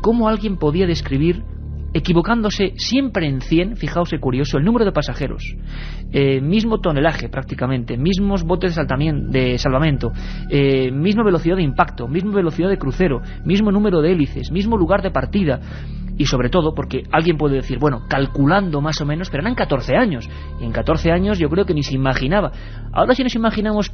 cómo alguien podía describir, equivocándose siempre en 100, fijaos qué curioso, el número de pasajeros, mismo tonelaje prácticamente, mismos botes de salvamento, misma velocidad de impacto, misma velocidad de crucero, mismo número de hélices, mismo lugar de partida. Y sobre todo, porque alguien puede decir, bueno, calculando más o menos, pero eran 14 años, y en 14 años yo creo que ni se imaginaba. Ahora, si nos imaginamos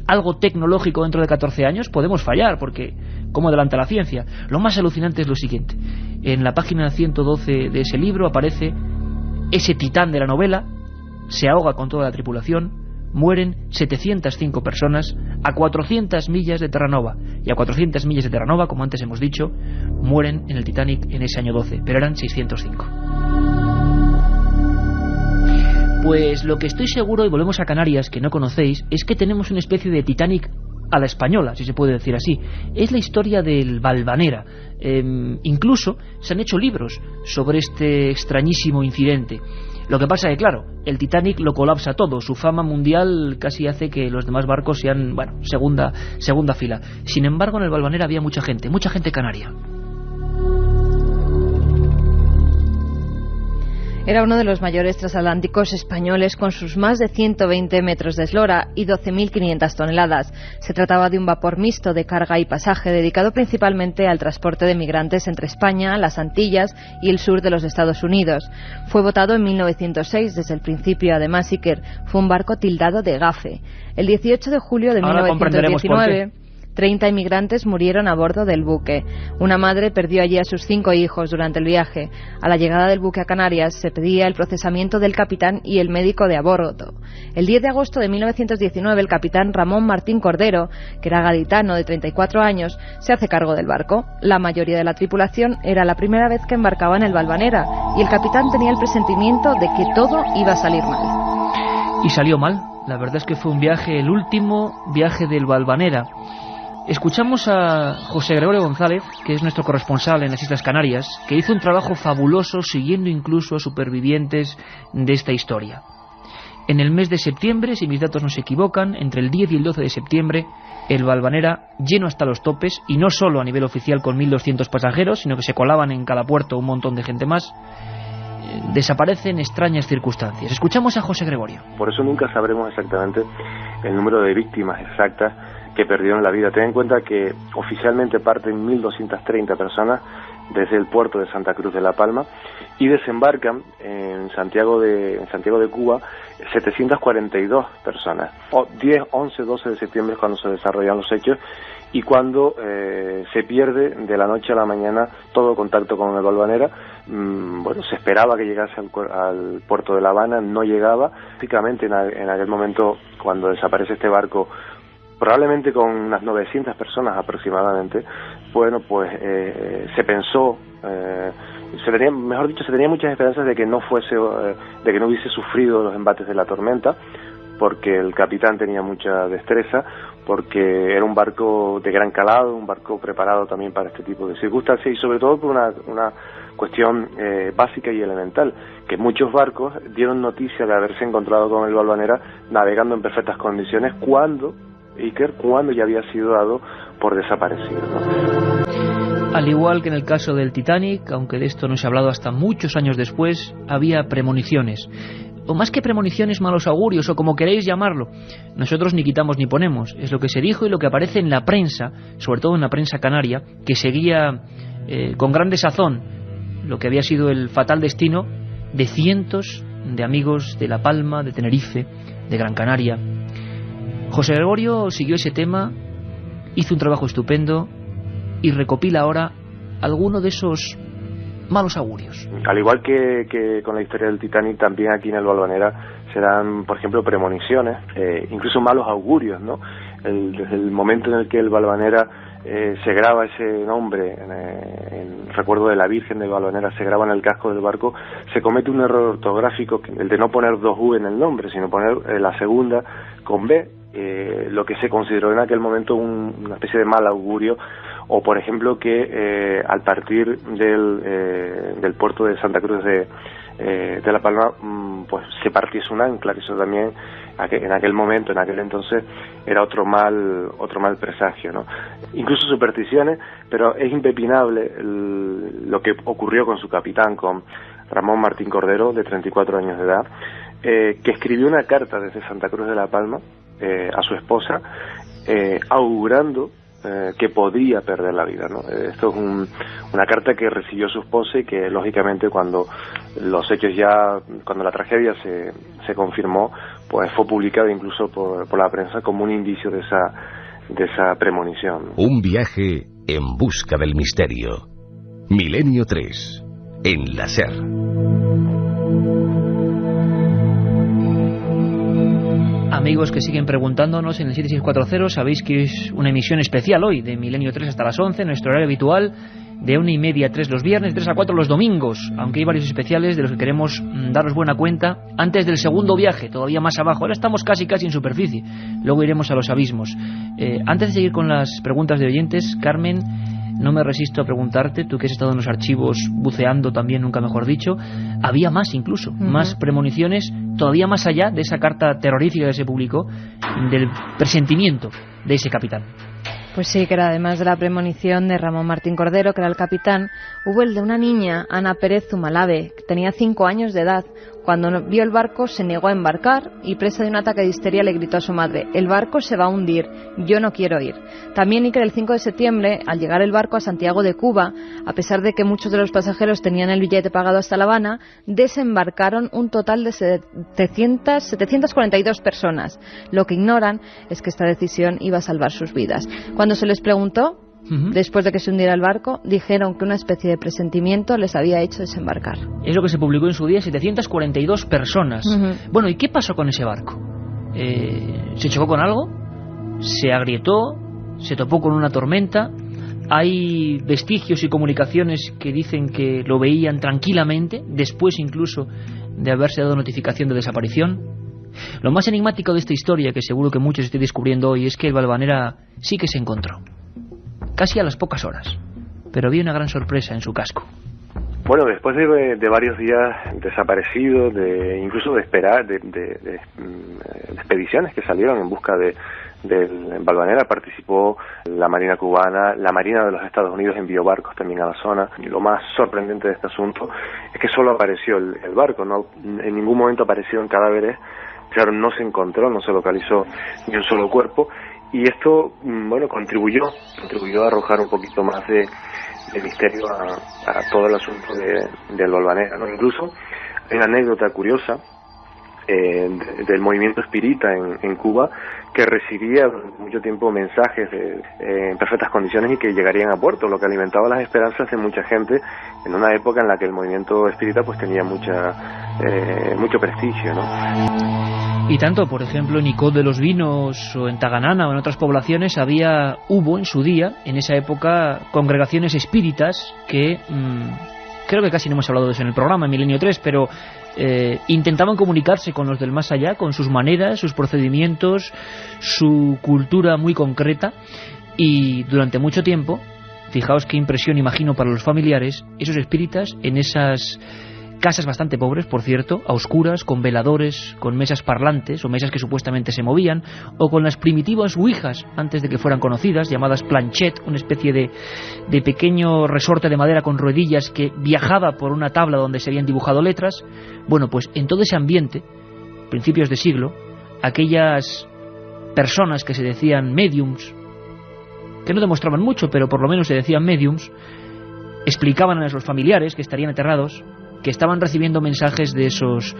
algo tecnológico dentro de 14 años, podemos fallar, porque ¿cómo adelanta la ciencia? Lo más alucinante es lo siguiente: en la página 112 de ese libro aparece ese titán de la novela, se ahoga con toda la tripulación, mueren 705 personas a 400 millas de Terranova, y a 400 millas de Terranova, como antes hemos dicho, mueren en el Titanic en ese año 12, pero eran 605. Pues lo que estoy seguro, y volvemos a Canarias, que no conocéis, es que tenemos una especie de Titanic a la española, si se puede decir así. Es la historia del Valvanera. Incluso se han hecho libros sobre este extrañísimo incidente. Lo que pasa es que, claro, el Titanic lo colapsa todo. Su fama mundial casi hace que los demás barcos sean, bueno, segunda fila. Sin embargo, en el Valvanera había mucha gente canaria. Era uno de los mayores transatlánticos españoles, con sus más de 120 metros de eslora y 12.500 toneladas. Se trataba de un vapor mixto de carga y pasaje, dedicado principalmente al transporte de migrantes entre España, las Antillas y el sur de los Estados Unidos. Fue votado en 1906 desde el principio. Además, Iker fue un barco tildado de gafe. El 18 de julio de 1919... 30 inmigrantes murieron a bordo del buque. Una madre perdió allí a sus 5 hijos durante el viaje. A la llegada del buque a Canarias se pedía el procesamiento del capitán y el médico de a bordo. El 10 de agosto de 1919 el capitán Ramón Martín Cordero, que era gaditano de 34 años, se hace cargo del barco. La mayoría de la tripulación era la primera vez que embarcaba en el Valvanera, y el capitán tenía el presentimiento de que todo iba a salir mal. Y salió mal. La verdad es que fue un viaje, el último viaje del Valvanera. Escuchamos a José Gregorio González, que es nuestro corresponsal en las Islas Canarias, que hizo un trabajo fabuloso siguiendo incluso a supervivientes de esta historia. En el mes de septiembre, si mis datos no se equivocan, entre el 10 y el 12 de septiembre, el Valvanera, lleno hasta los topes, y no solo a nivel oficial con 1.200 pasajeros, sino que se colaban en cada puerto un montón de gente más, desaparece en extrañas circunstancias. Escuchamos a José Gregorio. Por eso nunca sabremos exactamente el número de víctimas exactas que perdieron la vida. Ten en cuenta que oficialmente parten 1.230 personas desde el puerto de Santa Cruz de La Palma y desembarcan en Santiago de Cuba 742 personas. 10, 11, 12 de septiembre es cuando se desarrollan los hechos y cuando se pierde de la noche a la mañana todo contacto con el Valvanera. Bueno, se esperaba que llegase al puerto de La Habana, no llegaba. Prácticamente en aquel momento, cuando desaparece este barco, probablemente con unas 900 personas aproximadamente, bueno, pues se pensó, se tenía muchas esperanzas de que no hubiese sufrido los embates de la tormenta, porque el capitán tenía mucha destreza, porque era un barco de gran calado, un barco preparado también para este tipo de circunstancias, y sobre todo por una cuestión básica y elemental, que muchos barcos dieron noticia de haberse encontrado con el Valvanera navegando en perfectas condiciones cuando ya había sido dado por desaparecido, ¿no? Al igual que en el caso del Titanic, aunque de esto no se ha hablado hasta muchos años después, había premoniciones. O más que premoniciones, malos augurios, o como queréis llamarlo. Nosotros ni quitamos ni ponemos. Es lo que se dijo y lo que aparece en la prensa, sobre todo en la prensa canaria, que seguía con gran desazón lo que había sido el fatal destino de cientos de amigos de La Palma, de Tenerife, de Gran Canaria. José Gregorio siguió ese tema, hizo un trabajo estupendo y recopila ahora alguno de esos malos augurios. Al igual que con la historia del Titanic, también aquí en el Valvanera se dan, por ejemplo, premoniciones, incluso malos augurios, ¿no? Desde el momento en el que el Valvanera se graba ese nombre, en recuerdo de la Virgen de Valvanera, se graba en el casco del barco, se comete un error ortográfico, el de no poner 2V en el nombre, sino poner la segunda con B, lo que se consideró en aquel momento una especie de mal augurio. O por ejemplo que al partir del puerto de Santa Cruz de La Palma pues se partiese un ancla, que eso también en aquel momento, en aquel entonces, era otro mal presagio, ¿no? Incluso supersticiones, pero es impepinable lo que ocurrió con su capitán, con Ramón Martín Cordero, de 34 años de edad, que escribió una carta desde Santa Cruz de la Palma a su esposa, augurando que podía perder la vida, ¿no? Esto es una carta que recibió su esposa y que, lógicamente, cuando los hechos cuando la tragedia se confirmó, pues fue publicado incluso por la prensa como un indicio de esa premonición. Un viaje en busca del misterio. Milenio 3, en la SER. Amigos que siguen preguntándonos en el 7640, sabéis que es una emisión especial hoy, de Milenio 3 hasta las 11, nuestro horario habitual, de 1:30 a 3 los viernes, 3 a 4 los domingos, aunque hay varios especiales de los que queremos daros buena cuenta antes del segundo viaje, todavía más abajo. Ahora estamos casi en superficie, luego iremos a los abismos. Antes de seguir con las preguntas de oyentes, Carmen, no me resisto a preguntarte, tú que has estado en los archivos buceando también, nunca mejor dicho, había más incluso, más premoniciones, todavía más allá de esa carta terrorífica que se publicó, del presentimiento de ese capitán. Pues sí, que era además de la premonición de Ramón Martín Cordero, que era el capitán, hubo el de una niña, Ana Pérez Zumalave, que tenía 5 años de edad. Cuando vio el barco se negó a embarcar y, presa de un ataque de histeria, le gritó a su madre: «El barco se va a hundir, yo no quiero ir». También Iker, el 5 de septiembre, al llegar el barco a Santiago de Cuba, a pesar de que muchos de los pasajeros tenían el billete pagado hasta La Habana, desembarcaron un total de 742 personas. Lo que ignoran es que esta decisión iba a salvar sus vidas. Cuando se les preguntó, después de que se hundiera el barco, dijeron que una especie de presentimiento les había hecho desembarcar. Es lo que se publicó en su día, 742 personas. Bueno, ¿y qué pasó con ese barco? ¿Se chocó con algo? ¿Se agrietó? ¿Se topó con una tormenta? Hay vestigios y comunicaciones que dicen que lo veían tranquilamente, después incluso de haberse dado notificación de desaparición. Lo más enigmático de esta historia, que seguro que muchos estéis descubriendo hoy, es que el Valvanera sí que se encontró, casi a las pocas horas, pero había una gran sorpresa en su casco. Bueno, después de varios días desaparecidos, incluso de expediciones que salieron en busca del Valvanera, participó la Marina cubana, la Marina de los Estados Unidos envió barcos también a la zona. Y lo más sorprendente de este asunto es que solo apareció el barco, no en ningún momento aparecieron cadáveres. Claro, no se encontró, no se localizó ni un solo cuerpo. Y esto, bueno, contribuyó a arrojar un poquito más de misterio a todo el asunto del Valvanera, ¿no? Incluso hay una anécdota curiosa del movimiento espírita en Cuba, que recibía durante mucho tiempo mensajes en perfectas condiciones y que llegarían a puerto, lo que alimentaba las esperanzas de mucha gente en una época en la que el movimiento espírita pues tenía mucho prestigio, ¿no? Y tanto, por ejemplo, en Icod de los Vinos o en Taganana o en otras poblaciones hubo en su día, en esa época, congregaciones espíritas que creo que casi no hemos hablado de eso en el programa, en Milenio 3, pero intentaban comunicarse con los del más allá, con sus maneras, sus procedimientos, su cultura muy concreta, y durante mucho tiempo, fijaos qué impresión imagino para los familiares, esos espíritas en esas casas bastante pobres, por cierto, a oscuras, con veladores, con mesas parlantes o mesas que supuestamente se movían, o con las primitivas ouijas, antes de que fueran conocidas, llamadas planchette, una especie de pequeño resorte de madera con ruedillas que viajaba por una tabla donde se habían dibujado letras. Bueno, pues en todo ese ambiente, principios de siglo, aquellas personas que se decían mediums, que no demostraban mucho, pero por lo menos se decían mediums, explicaban a los familiares que estarían aterrados, que estaban recibiendo mensajes de esos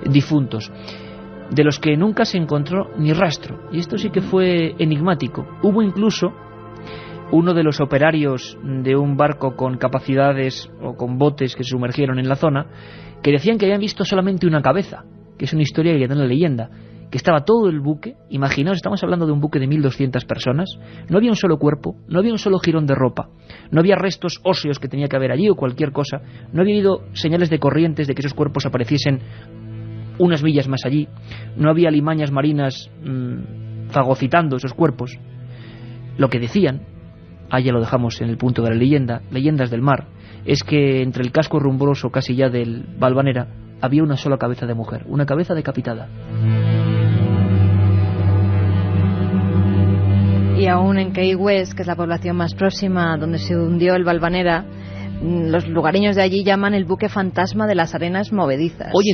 difuntos, de los que nunca se encontró ni rastro. Y esto sí que fue enigmático. Hubo incluso uno de los operarios de un barco con capacidades o con botes que se sumergieron en la zona, que decían que habían visto solamente una cabeza, que es una historia que quedó en la leyenda, que estaba todo el buque, imaginaos, estamos hablando de un buque de 1.200 personas, no había un solo cuerpo, no había un solo jirón de ropa, no había restos óseos que tenía que haber allí o cualquier cosa, no había habido señales de corrientes de que esos cuerpos apareciesen unas millas más allí, no había alimañas marinas fagocitando esos cuerpos. Lo que decían, ya lo dejamos en el punto de la leyenda, leyendas del mar, es que entre el casco rumbroso casi ya del Valvanera había una sola cabeza de mujer, una cabeza decapitada. Y aún en Key West, que es la población más próxima donde se hundió el Valvanera, los lugareños de allí llaman el buque fantasma de las arenas movedizas. Hoy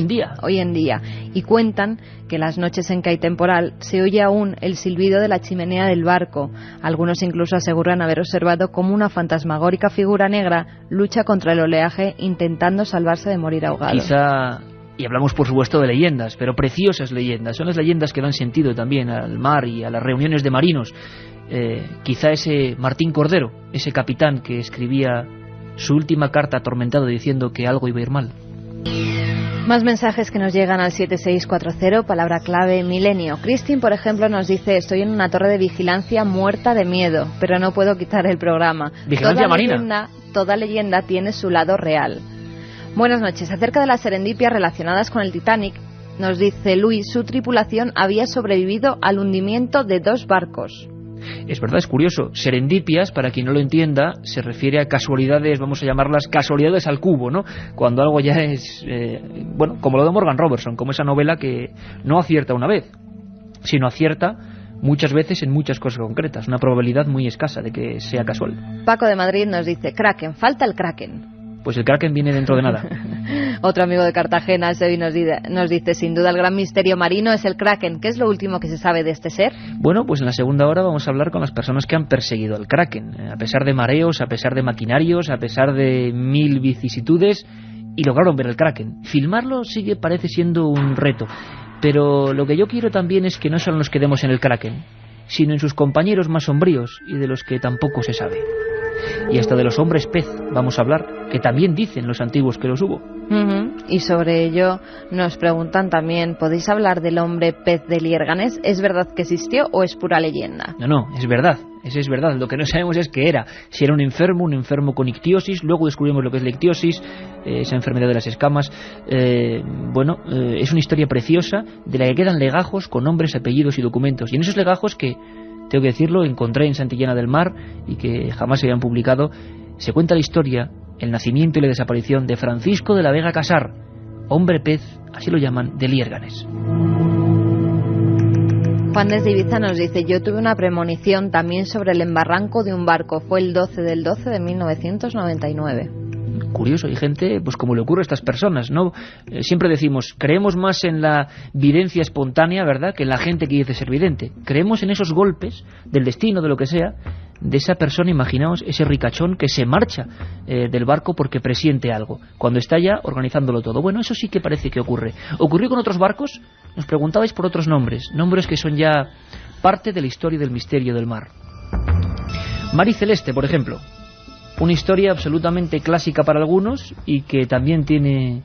en día. Y cuentan que las noches en que hay temporal se oye aún el silbido de la chimenea del barco. Algunos incluso aseguran haber observado cómo una fantasmagórica figura negra lucha contra el oleaje intentando salvarse de morir ahogado. Quizá, y hablamos por supuesto de leyendas, pero preciosas leyendas, son las leyendas que dan sentido también al mar y a las reuniones de marinos. Quizá ese Martín Cordero, ese capitán que escribía su última carta atormentado diciendo que algo iba a ir mal. Más mensajes que nos llegan al 7640, palabra clave milenio. Cristin, por ejemplo, nos dice: estoy en una torre de vigilancia muerta de miedo, pero no puedo quitar el programa. Vigilancia marina. Toda leyenda tiene su lado real. Buenas noches. Acerca de las serendipias relacionadas con el Titanic, nos dice Luis, su tripulación había sobrevivido al hundimiento de 2 barcos. Es verdad, es curioso. Serendipias, para quien no lo entienda, se refiere a casualidades, vamos a llamarlas casualidades al cubo, ¿no? Cuando algo ya es, como lo de Morgan Robertson, como esa novela que no acierta una vez, sino acierta muchas veces en muchas cosas concretas. Una probabilidad muy escasa de que sea casual. Paco de Madrid nos dice: Kraken, falta el Kraken. Pues el Kraken viene dentro de nada. Otro amigo de Cartagena, Sebi, nos dice: sin duda el gran misterio marino es el Kraken. ¿Qué es lo último que se sabe de este ser? Bueno, pues en la segunda hora vamos a hablar con las personas que han perseguido al Kraken. A pesar de mareos, a pesar de maquinarios, a pesar de 1000 vicisitudes, y lograron ver el Kraken. Filmarlo parece siendo un reto. Pero lo que yo quiero también es que no solo nos quedemos en el Kraken, sino en sus compañeros más sombríos y de los que tampoco se sabe. Y hasta de los hombres pez vamos a hablar, que también dicen los antiguos que los hubo. Y sobre ello nos preguntan también: ¿podéis hablar del hombre pez de Liérganes? ¿Es verdad que existió o es pura leyenda? No, es verdad. Eso es verdad. Lo que no sabemos es qué era. Si era un enfermo con ictiosis. Luego descubrimos lo que es la ictiosis, esa enfermedad de las escamas. Es una historia preciosa de la que quedan legajos con nombres, apellidos y documentos. Y en esos legajos que, tengo que decirlo, encontré en Santillana del Mar y que jamás se habían publicado, se cuenta la historia, el nacimiento y la desaparición de Francisco de la Vega Casar, hombre pez, así lo llaman, de Liérganes. Juan desde Ibiza nos dice: yo tuve una premonición también sobre el embarranco de un barco. Fue el 12 del 12 de 1999. Curioso, hay gente, pues como le ocurre a estas personas, ¿no? Siempre decimos, creemos más en la videncia espontánea, ¿verdad?, que en la gente que dice ser vidente. Creemos en esos golpes del destino, de lo que sea, de esa persona, imaginaos, ese ricachón que se marcha del barco porque presiente algo, cuando está ya organizándolo todo. Bueno, eso sí que parece que ocurre. ¿Ocurrió con otros barcos? Nos preguntabais por otros nombres que son ya parte de la historia del misterio del mar. Mar y Celeste, por ejemplo. Una historia absolutamente clásica para algunos y que también tiene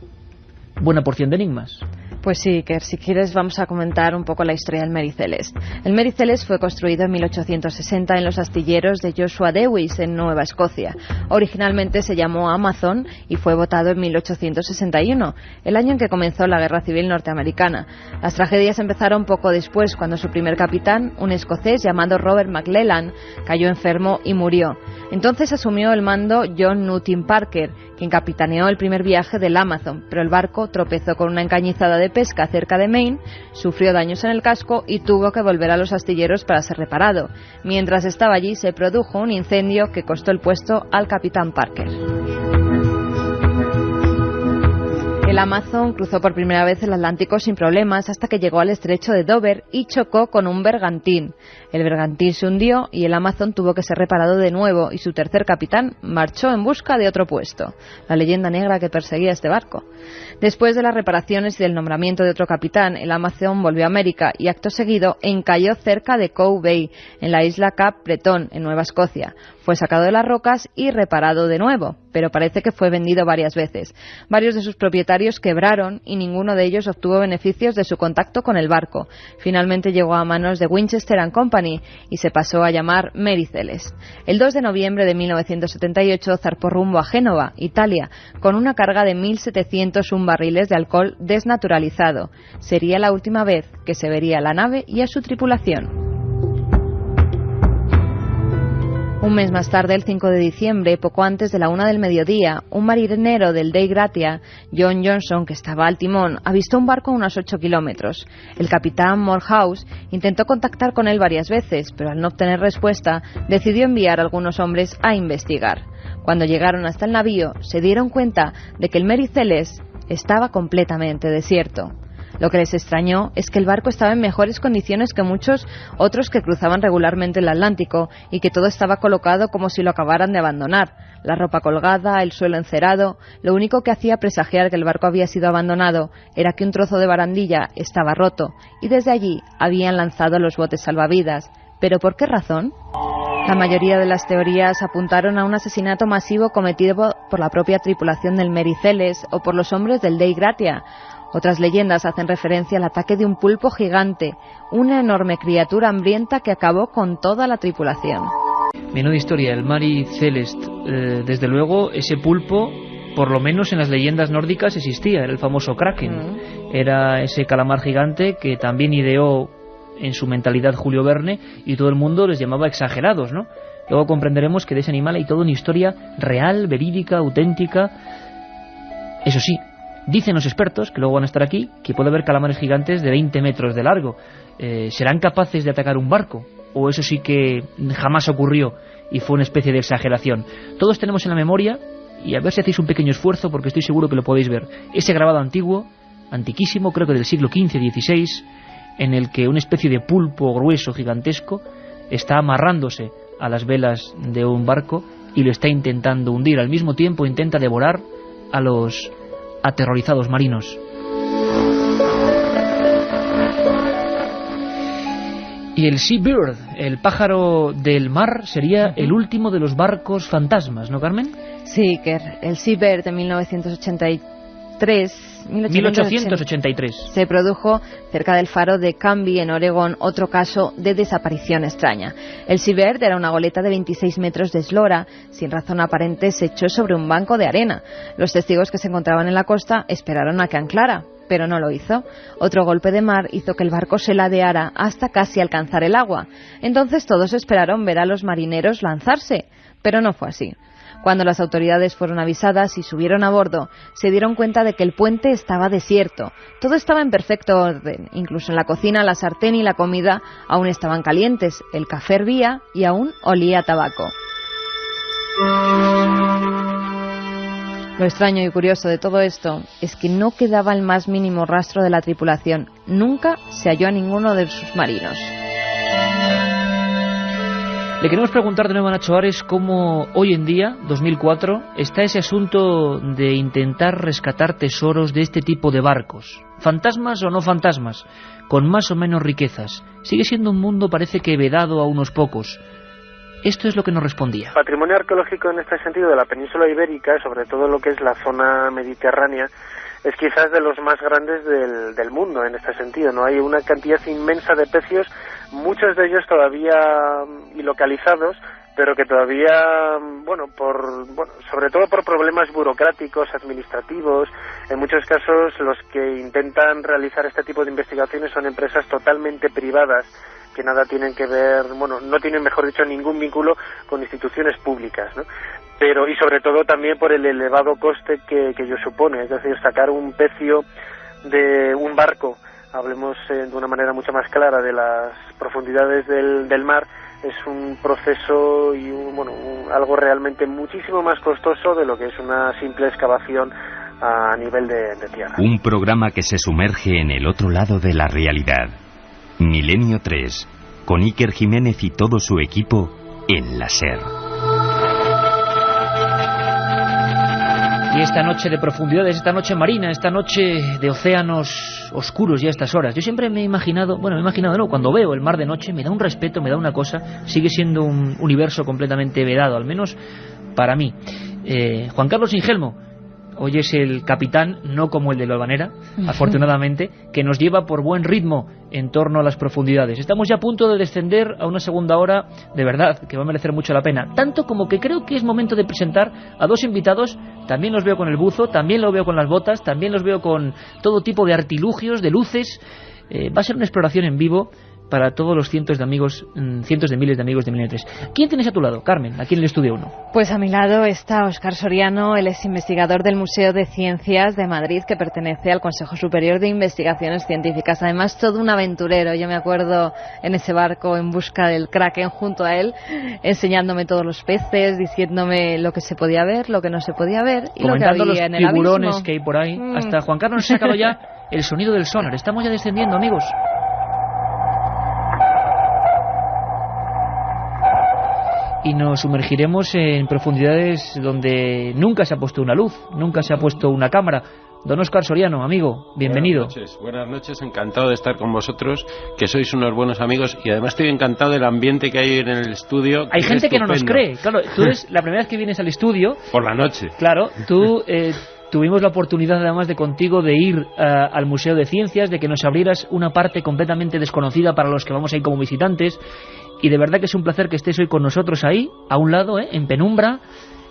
buena porción de enigmas. Pues sí, que si quieres vamos a comentar un poco la historia del Mary Celeste. El Mary Celeste fue construido en 1860 en los astilleros de Joshua Dewis, en Nueva Escocia. Originalmente se llamó Amazon y fue botado en 1861, el año en que comenzó la Guerra Civil Norteamericana. Las tragedias empezaron poco después, cuando su primer capitán, un escocés llamado Robert McLellan, cayó enfermo y murió. Entonces asumió el mando John Newton Parker, quien capitaneó el primer viaje del Amazon, pero el barco tropezó con una encañizada de pesca cerca de Maine, sufrió daños en el casco y tuvo que volver a los astilleros para ser reparado. Mientras estaba allí se produjo un incendio que costó el puesto al capitán Parker. El Amazon cruzó por primera vez el Atlántico sin problemas hasta que llegó al estrecho de Dover y chocó con un bergantín. El bergantín se hundió y el Amazon tuvo que ser reparado de nuevo y su tercer capitán marchó en busca de otro puesto, la leyenda negra que perseguía este barco. Después de las reparaciones y del nombramiento de otro capitán, el Amazon volvió a América y acto seguido encalló cerca de Cove Bay, en la isla Cap Breton, en Nueva Escocia. Fue sacado de las rocas y reparado de nuevo, pero parece que fue vendido varias veces. Varios de sus propietarios quebraron y ninguno de ellos obtuvo beneficios de su contacto con el barco. Finalmente llegó a manos de Winchester & Company y se pasó a llamar Mary Celeste. El 2 de noviembre de 1978 zarpó rumbo a Génova, Italia, con una carga de 1.701 barriles de alcohol desnaturalizado. Sería la última vez que se vería a la nave y a su tripulación. Un mes más tarde, el 5 de diciembre, poco antes de la 1 del mediodía, un marinero del Dei Gratia, John Johnson, que estaba al timón, avistó un barco a unos 8 kilómetros. El capitán Morehouse intentó contactar con él varias veces, pero al no obtener respuesta, decidió enviar a algunos hombres a investigar. Cuando llegaron hasta el navío, se dieron cuenta de que el Mary Celeste estaba completamente desierto. Lo que les extrañó es que el barco estaba en mejores condiciones que muchos otros que cruzaban regularmente el Atlántico y que todo estaba colocado como si lo acabaran de abandonar. La ropa colgada, el suelo encerado. Lo único que hacía presagiar que el barco había sido abandonado era que un trozo de barandilla estaba roto y desde allí habían lanzado los botes salvavidas. ¿Pero por qué razón? La mayoría de las teorías apuntaron a un asesinato masivo cometido por la propia tripulación del Mary Celeste o por los hombres del Dei Gratia. Otras leyendas hacen referencia al ataque de un pulpo gigante, una enorme criatura hambrienta que acabó con toda la tripulación. Menuda historia, el Mary Celeste. Desde luego, ese pulpo, por lo menos en las leyendas nórdicas, existía, era el famoso Kraken. Era ese calamar gigante que también ideó en su mentalidad Julio Verne y todo el mundo les llamaba exagerados, ¿no? Luego comprenderemos que de ese animal hay toda una historia real, verídica, auténtica. Eso sí, dicen los expertos, que luego van a estar aquí, que puede haber calamares gigantes de 20 metros de largo. ¿Serán capaces de atacar un barco? ¿O eso sí que jamás ocurrió y fue una especie de exageración? Todos tenemos en la memoria, y a ver si hacéis un pequeño esfuerzo, porque estoy seguro que lo podéis ver, ese grabado antiguo, antiquísimo, creo que del siglo XV-XVI, en el que una especie de pulpo grueso, gigantesco, está amarrándose a las velas de un barco y lo está intentando hundir. Al mismo tiempo intenta devorar a los aterrorizados marinos. Y el Seabird, el pájaro del mar, sería el último de los barcos fantasmas, ¿no, Carmen? Sí, que el Seabird de 1883 se produjo cerca del faro de Canby, en Oregón, otro caso de desaparición extraña. El Seabird era una goleta de 26 metros de eslora. Sin razón aparente se echó sobre un banco de arena. Los testigos que se encontraban en la costa esperaron a que anclara, pero no lo hizo. Otro golpe de mar hizo que el barco se ladeara hasta casi alcanzar el agua. Entonces todos esperaron ver a los marineros lanzarse, pero no fue así. Cuando las autoridades fueron avisadas y subieron a bordo, se dieron cuenta de que el puente estaba desierto. Todo estaba en perfecto orden. Incluso en la cocina, la sartén y la comida aún estaban calientes. El café hervía y aún olía a tabaco. Lo extraño y curioso de todo esto es que no quedaba el más mínimo rastro de la tripulación. Nunca se halló a ninguno de sus marinos. Le queremos preguntar de nuevo a Nacho Ares cómo hoy en día, 2004, está ese asunto de intentar rescatar tesoros de este tipo de barcos. Fantasmas o no fantasmas, con más o menos riquezas. Sigue siendo un mundo, parece que vedado a unos pocos. Esto es lo que nos respondía. Patrimonio arqueológico en este sentido de la península ibérica, sobre todo lo que es la zona mediterránea, es quizás de los más grandes del mundo en este sentido, ¿no? Hay una cantidad inmensa de pecios, muchos de ellos todavía ilocalizados, pero que todavía, sobre todo por problemas burocráticos, administrativos, en muchos casos los que intentan realizar este tipo de investigaciones son empresas totalmente privadas, que nada tienen que ver, no tienen, mejor dicho, ningún vínculo con instituciones públicas, ¿no? Pero, y sobre todo también por el elevado coste que ello supone, es decir, sacar un pecio de un barco, hablemos de una manera mucho más clara de las profundidades del mar, es un proceso y algo realmente muchísimo más costoso de lo que es una simple excavación a nivel de tierra. Un programa que se sumerge en el otro lado de la realidad. Milenio 3, con Iker Jiménez y todo su equipo en la SER. Y esta noche de profundidades, esta noche marina, esta noche de océanos oscuros ya a estas horas. Yo siempre me he imaginado, cuando veo el mar de noche me da un respeto, me da una cosa, sigue siendo un universo completamente vedado, al menos para mí. Juan Carlos Ingelmo, hoy es el capitán, no como el de la Albanera, afortunadamente, que nos lleva por buen ritmo en torno a las profundidades. Estamos ya a punto de descender a una segunda hora, de verdad, que va a merecer mucho la pena. Tanto como que creo que es momento de presentar a dos invitados. También los veo con el buzo, también los veo con las botas, también los veo con todo tipo de artilugios, de luces. Va a ser una exploración en vivo para todos los cientos de miles de amigos de Milenio 3. ¿Quién tienes a tu lado, Carmen, aquí en el Estudio 1? Pues a mi lado está Óscar Soriano, él es investigador del Museo de Ciencias de Madrid, que pertenece al Consejo Superior de Investigaciones Científicas. Además, todo un aventurero. Yo me acuerdo en ese barco en busca del Kraken junto a él, enseñándome todos los peces, diciéndome lo que se podía ver, lo que no se podía ver y comentando lo que había los en el tiburones abismo. que hay por ahí. Hasta Juan Carlos nos ha sacado ya el sonido del sonar. Estamos ya descendiendo, amigos. Y nos sumergiremos en profundidades donde nunca se ha puesto una luz, nunca se ha puesto una cámara. Don Óscar Soriano, amigo, bienvenido. Buenas noches, encantado de estar con vosotros, que sois unos buenos amigos, y además estoy encantado del ambiente que hay en el estudio. Hay gente que no nos cree, claro, tú eres la primera vez que vienes al estudio. Por la noche. Claro, tú... Tuvimos la oportunidad además de contigo de ir al Museo de Ciencias, de que nos abrieras una parte completamente desconocida para los que vamos ahí como visitantes, y de verdad que es un placer que estés hoy con nosotros ahí, a un lado, en penumbra,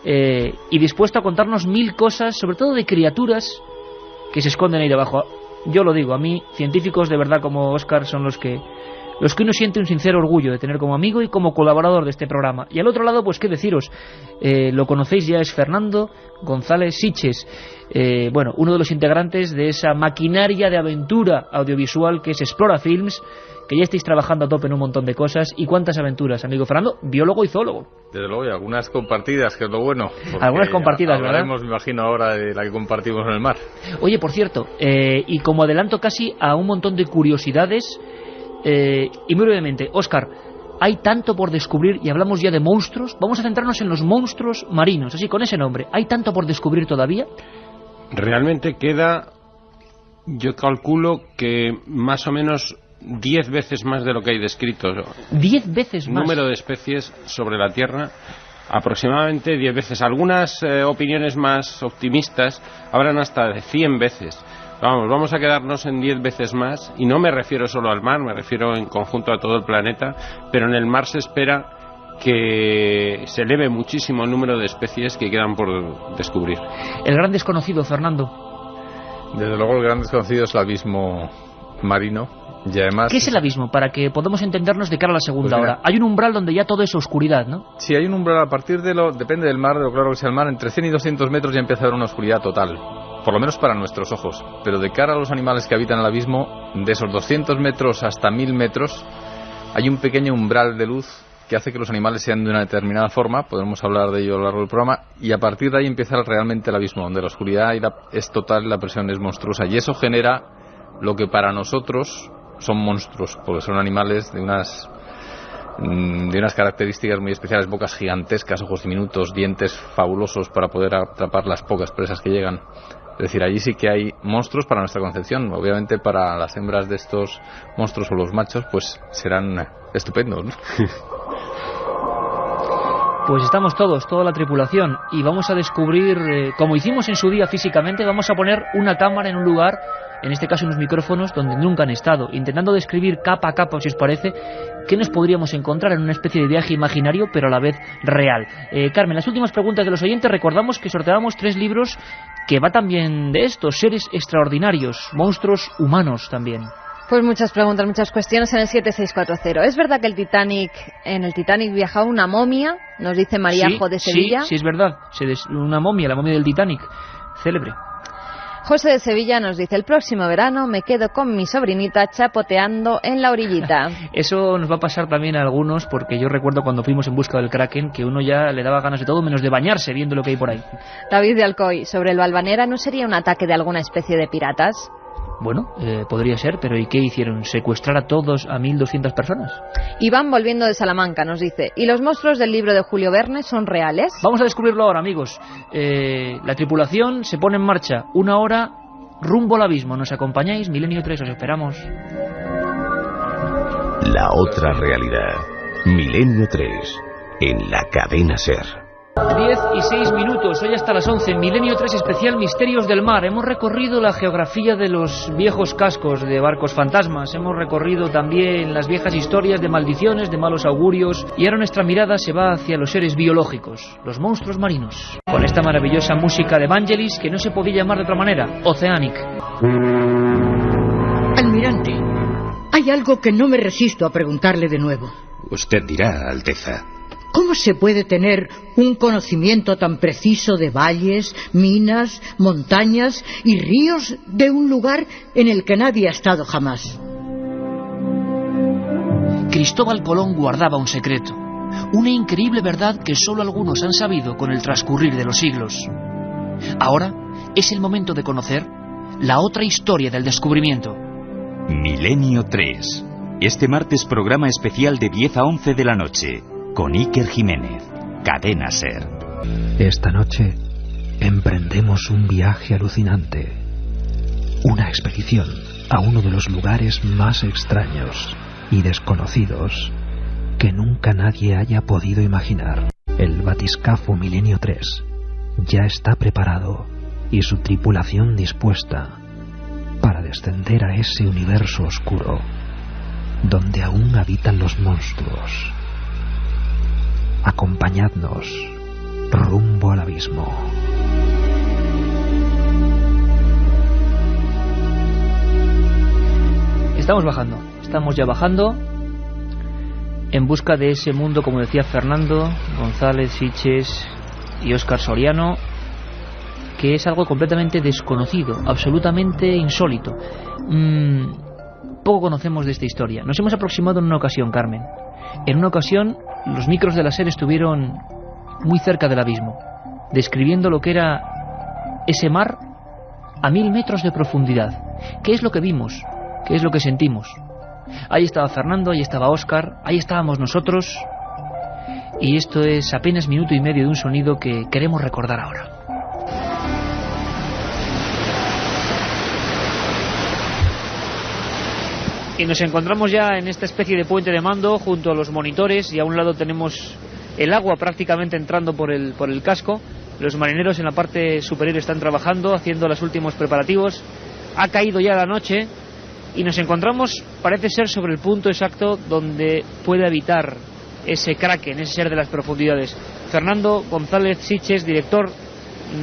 y dispuesto a contarnos 1000 cosas, sobre todo de criaturas que se esconden ahí debajo. Yo lo digo, a mí, científicos de verdad como Óscar son los que uno siente un sincero orgullo de tener como amigo y como colaborador de este programa. Y al otro lado, pues qué deciros, lo conocéis ya, es Fernando González Siches, uno de los integrantes de esa maquinaria de aventura audiovisual que es Explora Films, que ya estáis trabajando a tope en un montón de cosas. ¿Y cuántas aventuras, amigo Fernando? Biólogo y zoólogo. Desde luego, y algunas compartidas, que es lo bueno. Algunas compartidas, ¿verdad? Hablaremos, me imagino, ahora de la que compartimos en el mar. Oye, por cierto, y como adelanto casi a un montón de curiosidades, y muy brevemente, Óscar, hay tanto por descubrir, y hablamos ya de monstruos. Vamos a centrarnos en los monstruos marinos, así con ese nombre. ¿Hay tanto por descubrir todavía? Realmente queda, yo calculo que más o menos 10 veces más de lo que hay descrito. 10 veces más. Número de especies sobre la Tierra, aproximadamente 10 veces. Algunas opiniones más optimistas hablan hasta de 100 veces. Vamos a quedarnos en 10 veces más, y no me refiero solo al mar, me refiero en conjunto a todo el planeta, pero en el mar se espera que se eleve muchísimo el número de especies que quedan por descubrir. El gran desconocido, Fernando. Desde luego, el gran desconocido es el abismo marino. Y además, ¿qué es el abismo? Para que podamos entendernos de cara a la segunda hora. Hay un umbral donde ya todo es oscuridad, ¿no? Sí, hay un umbral a partir de depende del mar, de lo claro que sea el mar, entre 100 y 200 metros ya empieza a haber una oscuridad total. Por lo menos para nuestros ojos. Pero de cara a los animales que habitan el abismo, de esos 200 metros hasta 1000 metros, hay un pequeño umbral de luz que hace que los animales sean de una determinada forma. Podremos hablar de ello a lo largo del programa. Y a partir de ahí empieza realmente el abismo, donde la oscuridad es total y la presión es monstruosa. Y eso genera lo que para nosotros son monstruos, porque son animales de unas características muy especiales: bocas gigantescas, ojos diminutos, dientes fabulosos para poder atrapar las pocas presas que llegan. Es decir, allí sí que hay monstruos para nuestra concepción. Obviamente para las hembras de estos monstruos o los machos, pues serán estupendos, ¿no? Pues estamos toda la tripulación, y vamos a descubrir, como hicimos en su día físicamente, vamos a poner una cámara en un lugar, en este caso unos micrófonos, donde nunca han estado, intentando describir capa a capa, si os parece, qué nos podríamos encontrar en una especie de viaje imaginario, pero a la vez real. Carmen, las últimas preguntas de los oyentes. Recordamos que sorteábamos 3 libros que va también de estos, seres extraordinarios, monstruos humanos también. Pues muchas preguntas, muchas cuestiones en el 7640. ¿Es verdad que en el Titanic viajaba una momia? Nos dice Maríajo de Sevilla. Sí, es verdad. Una momia, la momia del Titanic, célebre. José de Sevilla nos dice: el próximo verano me quedo con mi sobrinita chapoteando en la orillita. Eso nos va a pasar también a algunos, porque yo recuerdo cuando fuimos en busca del Kraken que uno ya le daba ganas de todo menos de bañarse viendo lo que hay por ahí. David de Alcoy, sobre el Valvanera, ¿no sería un ataque de alguna especie de piratas? Bueno, podría ser, pero ¿y qué hicieron? ¿Secuestrar a todos, a 1.200 personas? Iván, volviendo de Salamanca, nos dice: ¿y los monstruos del libro de Julio Verne son reales? Vamos a descubrirlo ahora, amigos. La tripulación se pone en marcha. 1 hora rumbo al abismo. ¿Nos acompañáis? Milenio 3, os esperamos. La otra realidad. Milenio 3, en la cadena SER. 10 y 6 minutos, hoy hasta las 11, Milenio 3 especial Misterios del Mar. Hemos recorrido la geografía de los viejos cascos de barcos fantasmas, hemos recorrido también las viejas historias de maldiciones, de malos augurios, y ahora nuestra mirada se va hacia los seres biológicos, los monstruos marinos, con esta maravillosa música de Vangelis que no se podía llamar de otra manera, Oceanic. Almirante, hay algo que no me resisto a preguntarle de nuevo. Usted dirá, Alteza. ¿Cómo se puede tener un conocimiento tan preciso de valles, minas, montañas y ríos de un lugar en el que nadie ha estado jamás? Cristóbal Colón guardaba un secreto, una increíble verdad que solo algunos han sabido con el transcurrir de los siglos. Ahora es el momento de conocer la otra historia del descubrimiento. Milenio 3. Este martes programa especial de 10 a 11 de la noche, con Iker Jiménez, Cadena SER. Esta noche emprendemos un viaje alucinante, una expedición a uno de los lugares más extraños y desconocidos que nunca nadie haya podido imaginar. El batiscafo Milenio 3 ya está preparado y su tripulación dispuesta para descender a ese universo oscuro donde aún habitan los monstruos. Acompañadnos rumbo al abismo. Estamos ya bajando en busca de ese mundo, como decía Fernando González Siches y Óscar Soriano, que es algo completamente desconocido, absolutamente insólito. Poco conocemos de esta historia. Nos hemos aproximado en una ocasión, Carmen. En una ocasión los micros de la SER estuvieron muy cerca del abismo, describiendo lo que era ese mar a 1000 metros de profundidad. ¿Qué es lo que vimos? ¿Qué es lo que sentimos? Ahí estaba Fernando, ahí estaba Óscar, ahí estábamos nosotros, y esto es apenas minuto y medio de un sonido que queremos recordar ahora. Y nos encontramos ya en esta especie de puente de mando junto a los monitores, y a un lado tenemos el agua prácticamente entrando por el casco. Los marineros en la parte superior están trabajando, haciendo los últimos preparativos. Ha caído ya la noche y nos encontramos, parece ser, sobre el punto exacto donde puede habitar ese kraken, ese ser de las profundidades. Fernando González Siches, director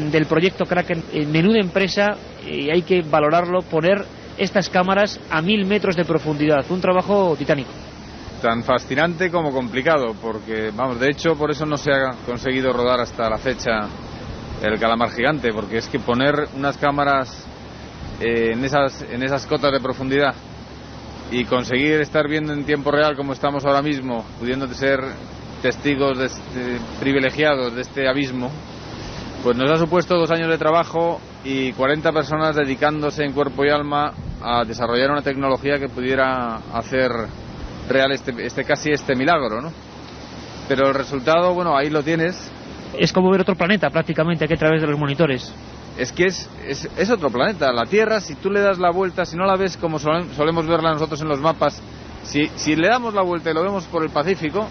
del proyecto Kraken, menuda empresa, y hay que valorarlo, poner estas cámaras a 1000 metros de profundidad, un trabajo titánico. Tan fascinante como complicado, porque, vamos, de hecho, por eso no se ha conseguido rodar hasta la fecha el calamar gigante, porque es que poner unas cámaras en esas cotas de profundidad y conseguir estar viendo en tiempo real como estamos ahora mismo, pudiendo ser testigos privilegiados de este abismo, pues nos ha supuesto 2 años de trabajo y 40 personas dedicándose en cuerpo y alma a desarrollar una tecnología que pudiera hacer real este milagro, ¿no? Pero el resultado, bueno, ahí lo tienes. Es como ver otro planeta prácticamente aquí a través de los monitores. Es que es otro planeta. La Tierra, si tú le das la vuelta, si no la ves como solemos verla nosotros en los mapas, si le damos la vuelta y lo vemos por el Pacífico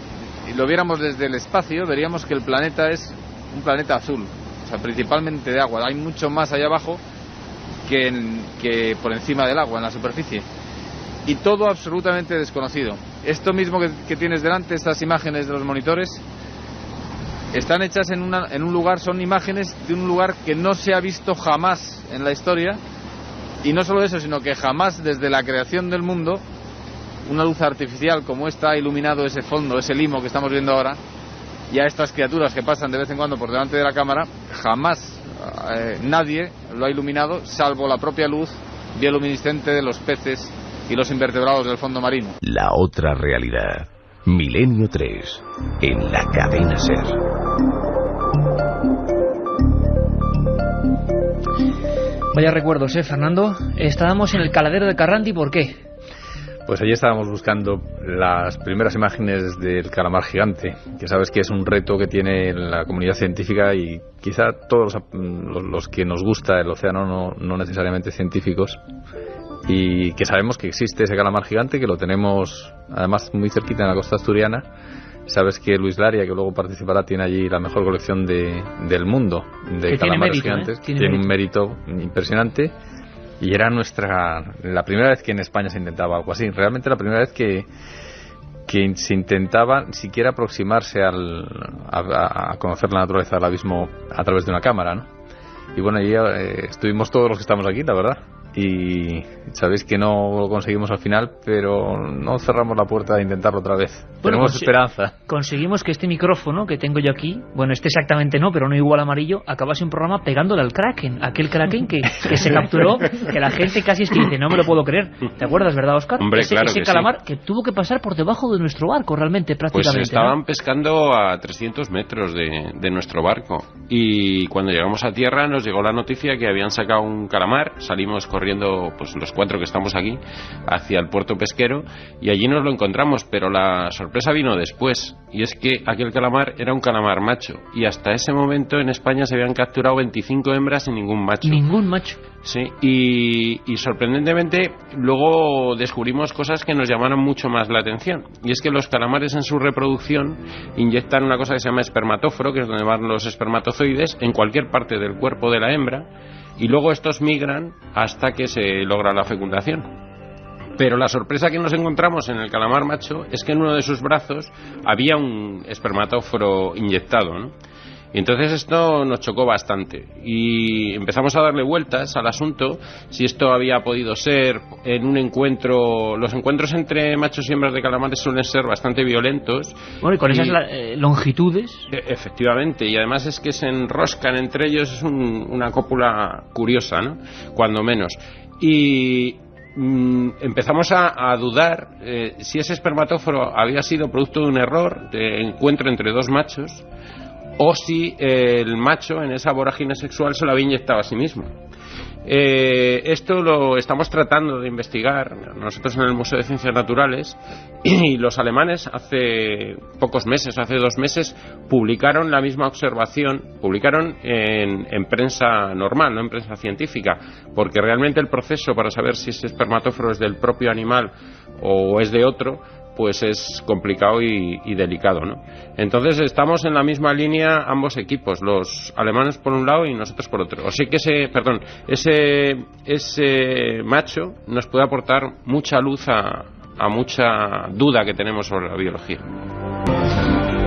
y lo viéramos desde el espacio, veríamos que el planeta es un planeta azul, o sea, principalmente de agua. Hay mucho más allá abajo que por encima del agua, en la superficie, y todo absolutamente desconocido. Esto mismo que tienes delante, estas imágenes de los monitores, están hechas en un lugar, son imágenes de un lugar que no se ha visto jamás en la historia, y no solo eso, sino que jamás desde la creación del mundo una luz artificial como esta ha iluminado ese fondo, ese limo que estamos viendo ahora, y a estas criaturas que pasan de vez en cuando por delante de la cámara, jamás nadie lo ha iluminado, salvo la propia luz bioluminiscente de los peces y los invertebrados del fondo marino. La otra realidad. Milenio 3, en la cadena SER. Vaya recuerdos, Fernando. Estábamos en el caladero de Carranti, ¿por qué? Pues allí estábamos buscando las primeras imágenes del calamar gigante, que sabes que es un reto que tiene la comunidad científica y quizá todos los que nos gusta el océano, no necesariamente científicos, y que sabemos que existe ese calamar gigante, que lo tenemos además muy cerquita en la costa asturiana. Sabes que Luis Laria, que luego participará, tiene allí la mejor colección del mundo de calamares gigantes. Tiene un mérito impresionante. Y era la primera vez que en España se intentaba algo así. Realmente la primera vez que se intentaba siquiera aproximarse a conocer la naturaleza del abismo a través de una cámara, ¿no? Y bueno, ahí estuvimos todos los que estamos aquí, la verdad. y sabéis que no lo conseguimos al final, pero no cerramos la puerta de intentarlo otra vez. Bueno, tenemos esperanza. Conseguimos que este micrófono que tengo yo aquí, bueno, este exactamente no, pero no igual amarillo, acabase un programa pegándole al Kraken, aquel Kraken que se capturó, que la gente casi es que dice, no me lo puedo creer. ¿Te acuerdas, verdad, Óscar? Hombre, claro ese que calamar sí. que tuvo que pasar por debajo de nuestro barco, realmente, prácticamente. Pues estaban ¿no? pescando a 300 metros de nuestro barco, y cuando llegamos a tierra nos llegó la noticia que habían sacado un calamar. Salimos corriendo, pues los 4 que estamos aquí, hacia el puerto pesquero, y allí nos lo encontramos, pero la sorpresa vino después, y es que aquel calamar era un calamar macho, y hasta ese momento en España se habían capturado 25 hembras y ningún macho. Ningún macho. Sí, y sorprendentemente luego descubrimos cosas que nos llamaron mucho más la atención, y es que los calamares en su reproducción inyectan una cosa que se llama espermatóforo, que es donde van los espermatozoides, en cualquier parte del cuerpo de la hembra, y luego estos migran hasta que se logra la fecundación. Pero la sorpresa que nos encontramos en el calamar macho es que en uno de sus brazos había un espermatóforo inyectado, ¿no? Y entonces esto nos chocó bastante y empezamos a darle vueltas al asunto, si esto había podido ser en un encuentro. Los encuentros entre machos y hembras de calamares suelen ser bastante violentos. Bueno, y con esas longitudes. Efectivamente, y además es que se enroscan entre ellos, es una cópula curiosa, ¿no? Cuando menos. Y empezamos a dudar si ese espermatóforo había sido producto de un error de encuentro entre dos machos, o si el macho en esa vorágine sexual se lo había inyectado a sí mismo. Esto lo estamos tratando de investigar nosotros en el Museo de Ciencias Naturales, y los alemanes hace pocos meses, hace 2 meses, publicaron la misma observación, publicaron en prensa normal, no en prensa científica, porque realmente el proceso para saber si ese espermatóforo es del propio animal o es de otro, pues es complicado y delicado, ¿no? Entonces estamos en la misma línea ambos equipos, los alemanes por un lado y nosotros por otro. Así que ese macho nos puede aportar mucha luz a mucha duda que tenemos sobre la biología.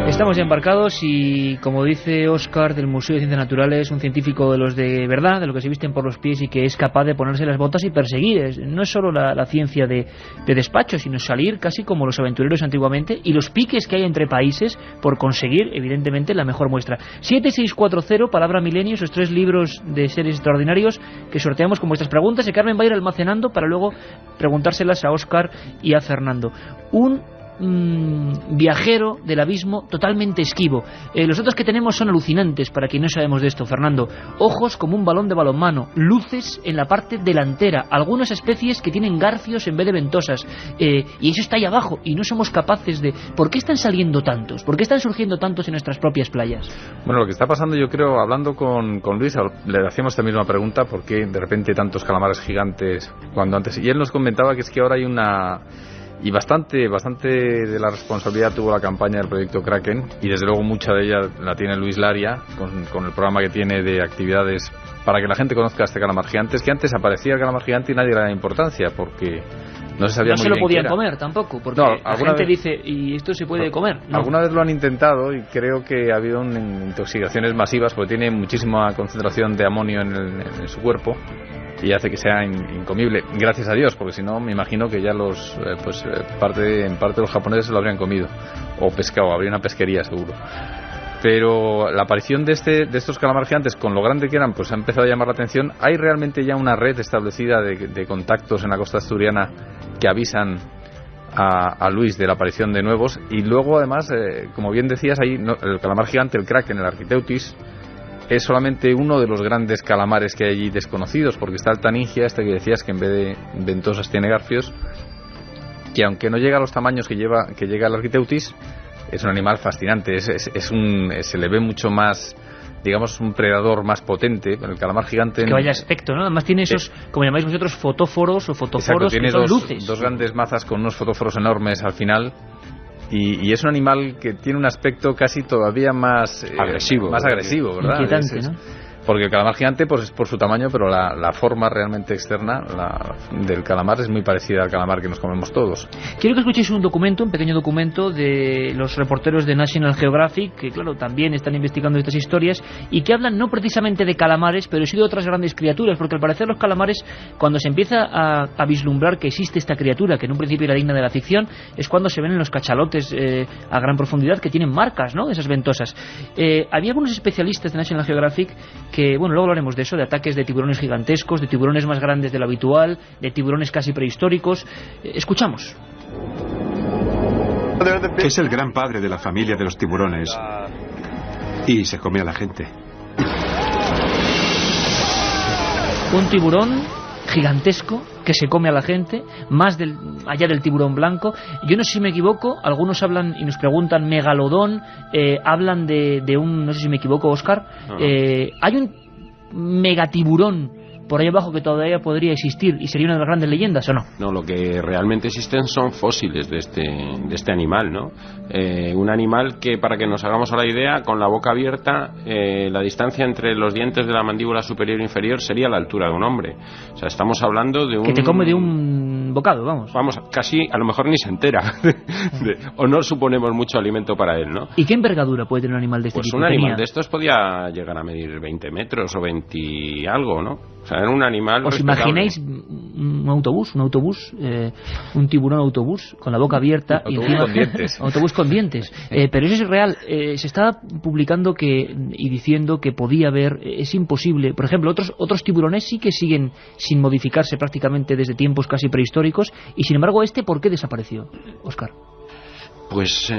Estamos ya embarcados y, como dice Óscar del Museo de Ciencias Naturales, un científico de los de verdad, de los que se visten por los pies y que es capaz de ponerse las botas y perseguir. No es solo la ciencia de despacho, sino salir casi como los aventureros antiguamente, y los piques que hay entre países por conseguir, evidentemente, la mejor muestra. 7640, Palabra Milenio, esos 3 libros de seres extraordinarios que sorteamos con vuestras preguntas, y Carmen va a ir almacenando para luego preguntárselas a Óscar y a Fernando. Un viajero del abismo totalmente esquivo. Los datos que tenemos son alucinantes para quien no sabemos de esto, Fernando. Ojos como un balón de balonmano, luces en la parte delantera, algunas especies que tienen garfios en vez de ventosas, y eso está ahí abajo y no somos capaces de... ¿Por qué están saliendo tantos? ¿Por qué están surgiendo tantos en nuestras propias playas? Bueno, lo que está pasando, yo creo, hablando con Luis, le hacíamos esta misma pregunta: ¿por qué de repente tantos calamares gigantes cuando antes? Y él nos comentaba que es que ahora hay una... Y bastante de la responsabilidad tuvo la campaña del proyecto Kraken, y desde luego mucha de ella la tiene Luis Laria con el programa que tiene de actividades para que la gente conozca a este calamar gigante. Es que antes aparecía el calamar gigante y nadie le daba importancia porque no se sabía muy bien. No se lo podían comer tampoco, porque la gente dice, ¿y esto se puede comer? No. Alguna vez lo han intentado y creo que ha habido intoxicaciones masivas porque tiene muchísima concentración de amonio en su cuerpo y hace que sea incomible, gracias a Dios, porque si no me imagino que ya en parte los japoneses lo habrían comido o pescado, habría una pesquería seguro. Pero la aparición de estos calamares gigantes, con lo grande que eran, pues ha empezado a llamar la atención. Hay realmente ya una red establecida de contactos en la costa asturiana que avisan a Luis de la aparición de nuevos, y luego además, como bien decías, el calamar gigante, el Kraken, el Architeuthis, es solamente uno de los grandes calamares que hay allí desconocidos, porque está el Taningia, que decías que en vez de ventosas tiene garfios, que aunque no llega a los tamaños que llega el Architeuthis, es un animal fascinante, se le ve mucho más, digamos, un predador más potente. El calamar gigante... Que vaya aspecto, ¿no? Además tiene esos, como llamáis vosotros, fotóforos o fotóforos, exacto, que son luces. Dos grandes mazas con unos fotóforos enormes al final. Y es un animal que tiene un aspecto casi todavía más agresivo, ¿verdad? Inquietante, ¿no? Porque el calamar gigante pues es por su tamaño, pero la forma realmente externa del calamar es muy parecida al calamar que nos comemos todos. Quiero que escuchéis un pequeño documento de los reporteros de National Geographic, que claro, también están investigando estas historias y que hablan no precisamente de calamares, pero sí de otras grandes criaturas, porque al parecer los calamares, cuando se empieza a vislumbrar que existe esta criatura, que en un principio era digna de la ficción, es cuando se ven en los cachalotes a gran profundidad que tienen marcas, ¿no?, esas ventosas. Había algunos especialistas de National Geographic que, bueno, luego hablaremos de eso, de ataques de tiburones gigantescos, de tiburones más grandes de lo habitual, de tiburones casi prehistóricos. Escuchamos. Es el gran padre de la familia de los tiburones y se come a la gente. Un tiburón gigantesco que se come a la gente, allá del tiburón blanco. Yo no sé si me equivoco, algunos hablan y nos preguntan megalodón, hablan de un, no sé si me equivoco, Óscar, hay un megatiburón por ahí abajo que todavía podría existir y sería una de las grandes leyendas, ¿o no? No, lo que realmente existen son fósiles de este animal, ¿no? Un animal que, para que nos hagamos a la idea, con la boca abierta, la distancia entre los dientes de la mandíbula superior e inferior sería la altura de un hombre. O sea, estamos hablando de un... Que te come de un bocado, vamos. Vamos, casi, a lo mejor ni se entera. O no suponemos mucho alimento para él, ¿no? ¿Y qué envergadura puede tener un animal de este tipo? Pues un animal de estos podía llegar a medir 20 metros o 20 y algo, ¿no? O sea, era un animal... ¿Os imagináis un autobús, un tiburón autobús con la boca abierta? Autobús con dientes. Autobús con dientes. Pero eso es real. Se está publicando y diciendo que podía haber, es imposible. Por ejemplo, otros tiburones sí que siguen sin modificarse prácticamente desde tiempos casi prehistóricos, y sin embargo ¿por qué desapareció, Óscar? Pues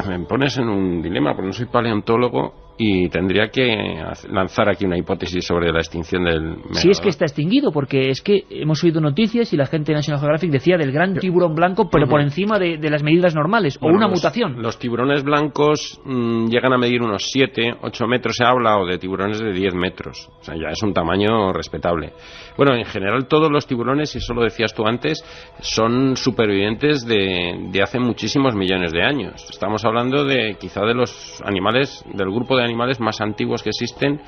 me pones en un dilema, porque no soy paleontólogo y tendría que lanzar aquí una hipótesis sobre la extinción del megalodón. Si es que está extinguido, porque es que hemos oído noticias y la gente de National Geographic decía del gran tiburón blanco, pero por encima de las medidas normales, o una mutación. Los tiburones blancos llegan a medir unos 7, 8 metros, se habla, o de tiburones de 10 metros. O sea, ya es un tamaño respetable. Bueno, en general todos los tiburones, y eso lo decías tú antes, son supervivientes de hace muchísimos millones de años. Estamos hablando de quizá de los animales, del grupo de animales más antiguos que existen,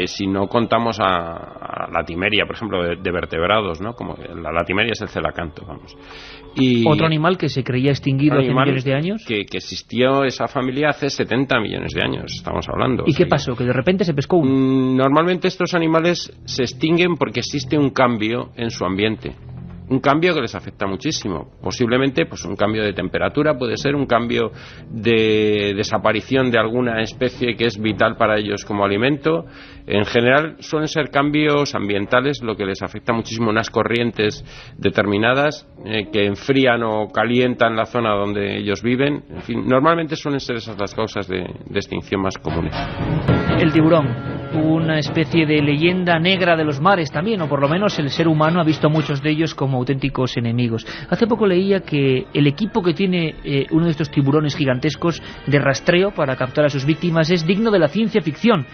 si no contamos a la latimeria, por ejemplo, de vertebrados, ¿no? Como la latimeria es el celacanto, vamos. Y otro animal que se creía extinguido hace millones de años. Que existió esa familia hace 70 millones de años, estamos hablando. ¿Y qué pasó? ¿Que de repente se pescó uno? Normalmente estos animales se extinguen porque existe un cambio en su ambiente. Un cambio que les afecta muchísimo. Posiblemente pues un cambio de temperatura, puede ser un cambio de desaparición de alguna especie que es vital para ellos como alimento. En general suelen ser cambios ambientales lo que les afecta muchísimo, unas corrientes determinadas que enfrían o calientan la zona donde ellos viven. En fin, normalmente suelen ser esas las causas de extinción más comunes. El tiburón, una especie de leyenda negra de los mares también, o por lo menos el ser humano ha visto muchos de ellos como auténticos enemigos. Hace poco leía que el equipo que tiene uno de estos tiburones gigantescos de rastreo para captar a sus víctimas es digno de la ciencia ficción.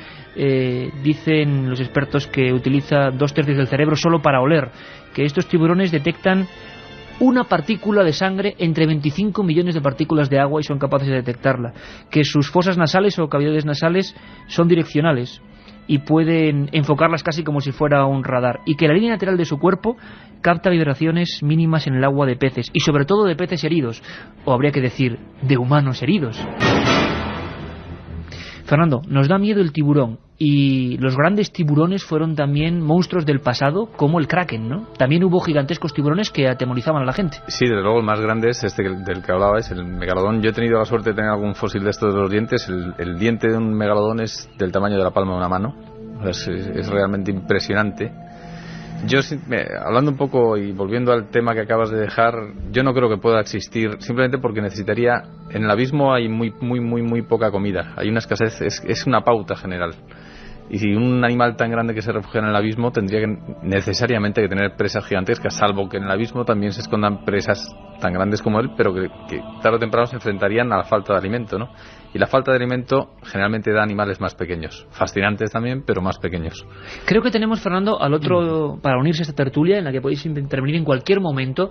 Dicen los expertos que utiliza 2/3 del cerebro solo para oler, que estos tiburones detectan una partícula de sangre entre 25 millones de partículas de agua y son capaces de detectarla, que sus fosas nasales o cavidades nasales son direccionales y pueden enfocarlas casi como si fuera un radar, y que la línea lateral de su cuerpo capta vibraciones mínimas en el agua de peces, y sobre todo de peces heridos, o habría que decir, de humanos heridos. Fernando, nos da miedo el tiburón, y los grandes tiburones fueron también monstruos del pasado, como el kraken, ¿no? También hubo gigantescos tiburones que atemorizaban a la gente. Sí, desde luego el más grande es del que hablabais, el megalodón. Yo he tenido la suerte de tener algún fósil de estos de los dientes. El diente de un megalodón es del tamaño de la palma de una mano. Es realmente impresionante. Yo, hablando un poco y volviendo al tema que acabas de dejar, yo no creo que pueda existir, simplemente porque necesitaría, en el abismo hay muy poca comida, hay una escasez, es una pauta general. Y si un animal tan grande que se refugia en el abismo tendría que necesariamente que tener presas gigantescas, salvo que en el abismo también se escondan presas tan grandes como él, pero que tarde o temprano se enfrentarían a la falta de alimento, ¿no? Y la falta de alimento generalmente da animales más pequeños, fascinantes también, pero más pequeños. Creo que tenemos, Fernando, al otro, para unirse a esta tertulia, en la que podéis intervenir en cualquier momento,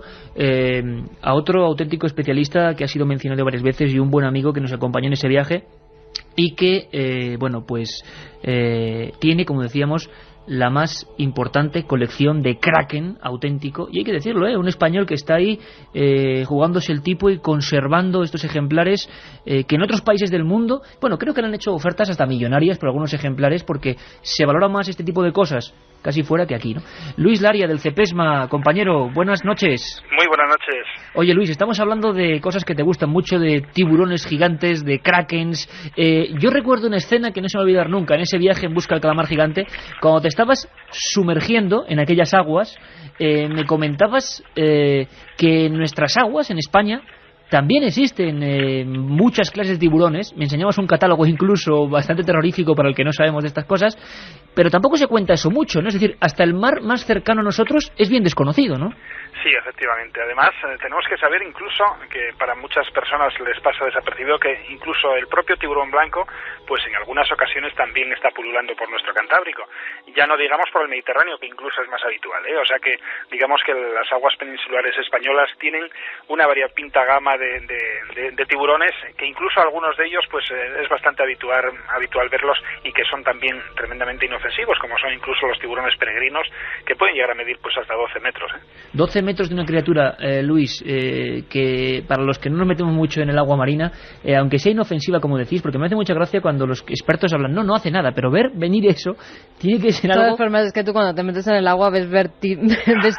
a otro auténtico especialista que ha sido mencionado varias veces y un buen amigo que nos acompañó en ese viaje, y que, bueno, pues tiene, como decíamos, la más importante colección de kraken auténtico, y hay que decirlo, un español que está ahí jugándose el tipo y conservando estos ejemplares que en otros países del mundo, bueno, creo que le han hecho ofertas hasta millonarias por algunos ejemplares, porque se valora más este tipo de cosas casi fuera que aquí, ¿no? Luis Laria, del CEPESMA, compañero, buenas noches. Muy buenas noches. Oye, Luis, estamos hablando de cosas que te gustan mucho, de tiburones gigantes, de krakens. Yo recuerdo una escena que no se me va a olvidar nunca, en ese viaje en busca del calamar gigante, cuando te estabas sumergiendo en aquellas aguas, me comentabas que en nuestras aguas, en España, también existen muchas clases de tiburones. Me enseñabas un catálogo incluso bastante terrorífico para el que no sabemos de estas cosas, pero tampoco se cuenta eso mucho, ¿no? Es decir, hasta el mar más cercano a nosotros es bien desconocido, ¿no? Sí, efectivamente. Además, tenemos que saber incluso que para muchas personas les pasa desapercibido que incluso el propio tiburón blanco, pues en algunas ocasiones también está pululando por nuestro Cantábrico. Ya no digamos por el Mediterráneo, que incluso es más habitual, O sea que digamos que las aguas peninsulares españolas tienen una variopinta gama de tiburones, que incluso algunos de ellos pues es bastante habitual verlos, y que son también tremendamente inofensivos, como son incluso los tiburones peregrinos, que pueden llegar a medir pues hasta 12 metros. 12 metros de una criatura, Luis, que para los que no nos metemos mucho en el agua marina, aunque sea inofensiva, como decís, porque me hace mucha gracia cuando los expertos hablan, no hace nada, pero ver venir eso tiene que ser algo... De todas formas, es que tú cuando te metes en el agua ves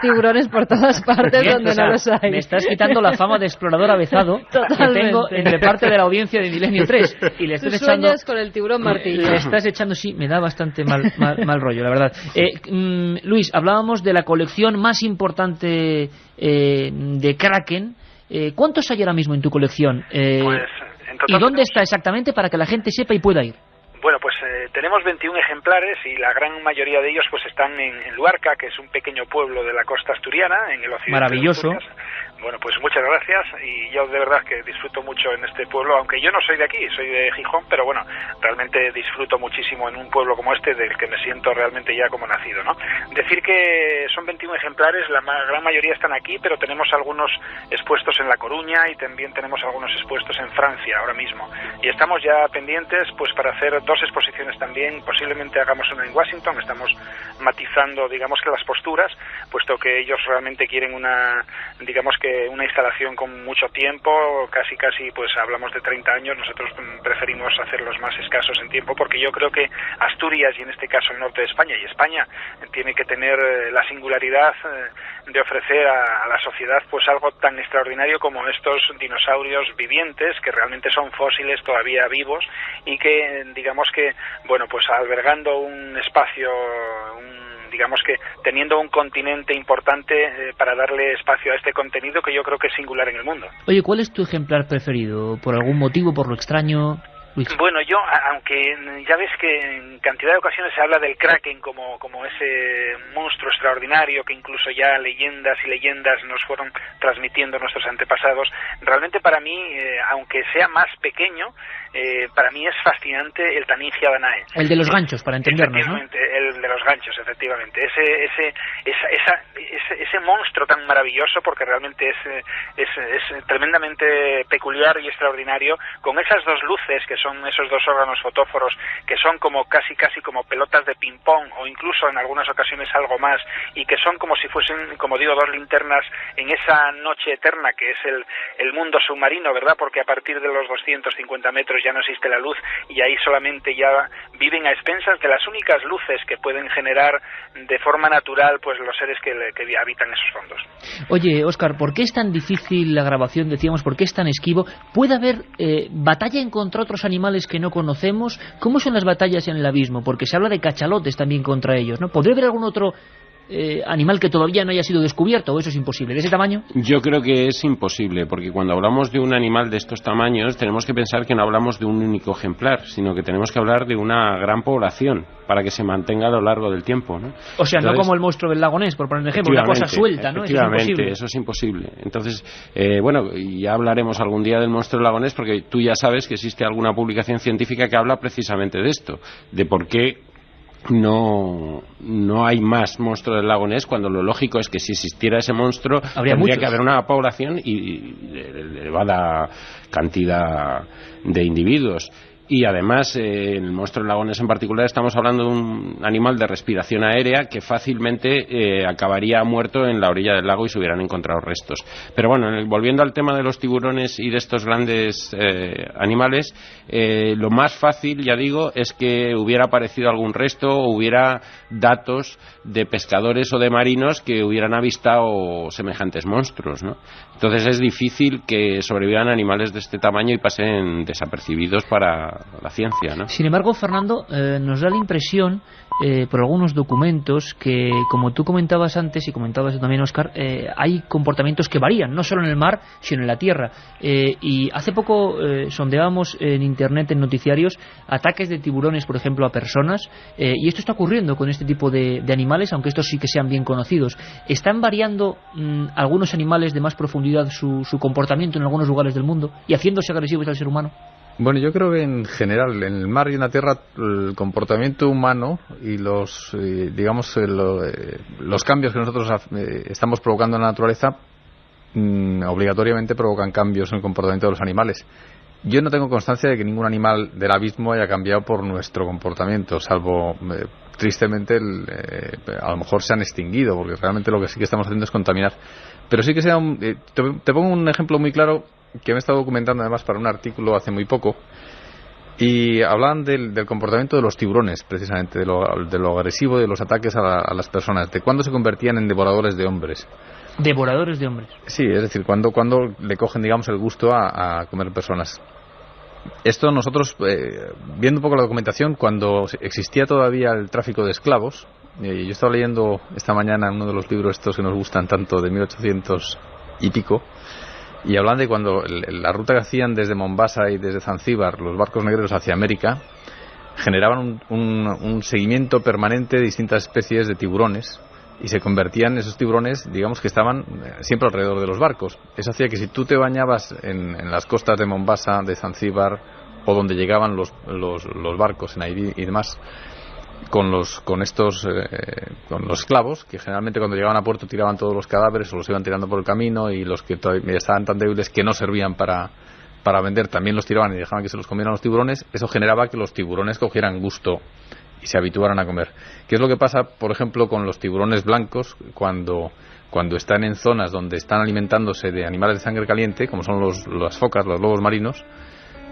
tiburones por todas partes. Bien, donde no los hay. Me estás quitando la fama de explorador avezado que tengo entre parte de la audiencia de Milenio 3, y le estás echando... con el tiburón martillo. Le estás echando, sí, me da bastante mal rollo, la verdad. Luis, hablábamos de la colección más importante de kraken. ¿Cuántos hay ahora mismo en tu colección? ¿Y dónde está exactamente para que la gente sepa y pueda ir? Bueno, pues tenemos 21 ejemplares, y la gran mayoría de ellos pues están en Luarca, que es un pequeño pueblo de la costa asturiana, en el occidente. Maravilloso. Bueno, pues muchas gracias, y yo de verdad que disfruto mucho en este pueblo, aunque yo no soy de aquí, soy de Gijón, pero bueno, realmente disfruto muchísimo en un pueblo como este, del que me siento realmente ya como nacido, ¿no? Decir que son 21 ejemplares, la gran mayoría están aquí, pero tenemos algunos expuestos en La Coruña, y también tenemos algunos expuestos en Francia ahora mismo, y estamos ya pendientes pues para hacer 2 exposiciones también, posiblemente hagamos una en Washington. Estamos matizando, digamos que las posturas, puesto que ellos realmente quieren una instalación con mucho tiempo, casi pues hablamos de 30 años, nosotros preferimos hacerlos más escasos en tiempo, porque yo creo que Asturias, y en este caso el norte de España, y España tiene que tener la singularidad de ofrecer a la sociedad pues algo tan extraordinario como estos dinosaurios vivientes, que realmente son fósiles todavía vivos, y que digamos que, bueno, pues albergando un espacio, digamos que teniendo un continente importante para darle espacio a este contenido, que yo creo que es singular en el mundo. Oye, ¿cuál es tu ejemplar preferido? ¿Por algún motivo, por lo extraño? Luis. Bueno, yo, aunque ya ves que en cantidad de ocasiones se habla del kraken como ese monstruo extraordinario que incluso ya leyendas y leyendas nos fueron transmitiendo nuestros antepasados, realmente para mí, aunque sea más pequeño, para mí es fascinante el Taningia danae. El de los ganchos, para entendernos, ¿no? El de los ganchos, efectivamente. Ese monstruo tan maravilloso, porque realmente es tremendamente peculiar y extraordinario, con esas 2 luces que son esos 2 órganos fotóforos, que son como casi como pelotas de ping-pong, o incluso en algunas ocasiones algo más, y que son como si fuesen, como digo, 2 linternas en esa noche eterna que es el mundo submarino, ¿verdad? Porque a partir de los 250 metros ya no existe la luz, y ahí solamente ya viven a expensas de las únicas luces que pueden generar de forma natural pues los seres que habitan esos fondos. Oye, Óscar, ¿por qué es tan difícil la grabación? Decíamos, ¿por qué es tan esquivo? ¿Puede haber batalla en contra otros animales que no conocemos? ¿Cómo son las batallas en el abismo? Porque se habla de cachalotes también contra ellos, ¿no? ¿Podría haber algún otro animal que todavía no haya sido descubierto, o eso es imposible? ¿De ese tamaño? Yo creo que es imposible, porque cuando hablamos de un animal de estos tamaños tenemos que pensar que no hablamos de un único ejemplar, sino que tenemos que hablar de una gran población para que se mantenga a lo largo del tiempo, ¿no? O sea, no como el monstruo del lago Ness, por poner un ejemplo, una cosa suelta, ¿no? Eso es imposible. Entonces, bueno, ya hablaremos algún día del monstruo del lago Ness, porque tú ya sabes que existe alguna publicación científica que habla precisamente de esto, de por qué no hay más monstruos del lago Ness, cuando lo lógico es que si existiera ese monstruo tendría que haber una población y elevada cantidad de individuos. y además el monstruo del lago Ness en particular estamos hablando de un animal de respiración aérea que fácilmente acabaría muerto en la orilla del lago y se hubieran encontrado restos. Pero bueno, volviendo al tema de los tiburones y de estos grandes animales, lo más fácil, ya digo, es que hubiera aparecido algún resto o hubiera datos de pescadores o de marinos que hubieran avistado semejantes monstruos, ¿no? Entonces es difícil que sobrevivan animales de este tamaño y pasen desapercibidos para la ciencia, ¿no? Sin embargo, Fernando, nos da la impresión por algunos documentos que, como tú comentabas antes y comentabas también, Óscar, hay comportamientos que varían, no solo en el mar, sino en la tierra. Y hace poco sondeábamos en internet, en noticiarios, ataques de tiburones, por ejemplo, a personas, y esto está ocurriendo con este tipo de animales, aunque estos sí que sean bien conocidos. ¿Están variando algunos animales de más profundidad su comportamiento en algunos lugares del mundo y haciéndose agresivos al ser humano? Bueno, yo creo que en general, en el mar y en la tierra, el comportamiento humano y los cambios que nosotros estamos provocando en la naturaleza obligatoriamente provocan cambios en el comportamiento de los animales. Yo no tengo constancia de que ningún animal del abismo haya cambiado por nuestro comportamiento, salvo tristemente a lo mejor se han extinguido, porque realmente lo que sí que estamos haciendo es contaminar. Pero sí que te pongo un ejemplo muy claro que me he estado documentando además para un artículo hace muy poco, y hablaban del comportamiento de los tiburones, precisamente, de lo agresivo de los ataques a las personas, de cuándo se convertían en devoradores de hombres. ¿Devoradores de hombres? Sí, es decir, cuando le cogen, digamos, el gusto a comer personas. Esto nosotros, viendo un poco la documentación, cuando existía todavía el tráfico de esclavos, yo estaba leyendo esta mañana uno de los libros estos que nos gustan tanto, de 1800 y pico, y hablan de cuando la ruta que hacían desde Mombasa y desde Zanzíbar los barcos negreros hacia América generaban un seguimiento permanente de distintas especies de tiburones, y se convertían esos tiburones, digamos, que estaban siempre alrededor de los barcos. Eso hacía que si tú te bañabas en las costas de Mombasa, de Zanzíbar, o donde llegaban los barcos en Haití y demás, con los esclavos, que generalmente cuando llegaban a puerto tiraban todos los cadáveres o los iban tirando por el camino, y los que todavía estaban tan débiles que no servían para vender también los tiraban y dejaban que se los comieran los tiburones. Eso generaba que los tiburones cogieran gusto y se habituaran a comer. ¿Qué es lo que pasa, por ejemplo, con los tiburones blancos cuando están en zonas donde están alimentándose de animales de sangre caliente, como son las focas, los lobos marinos?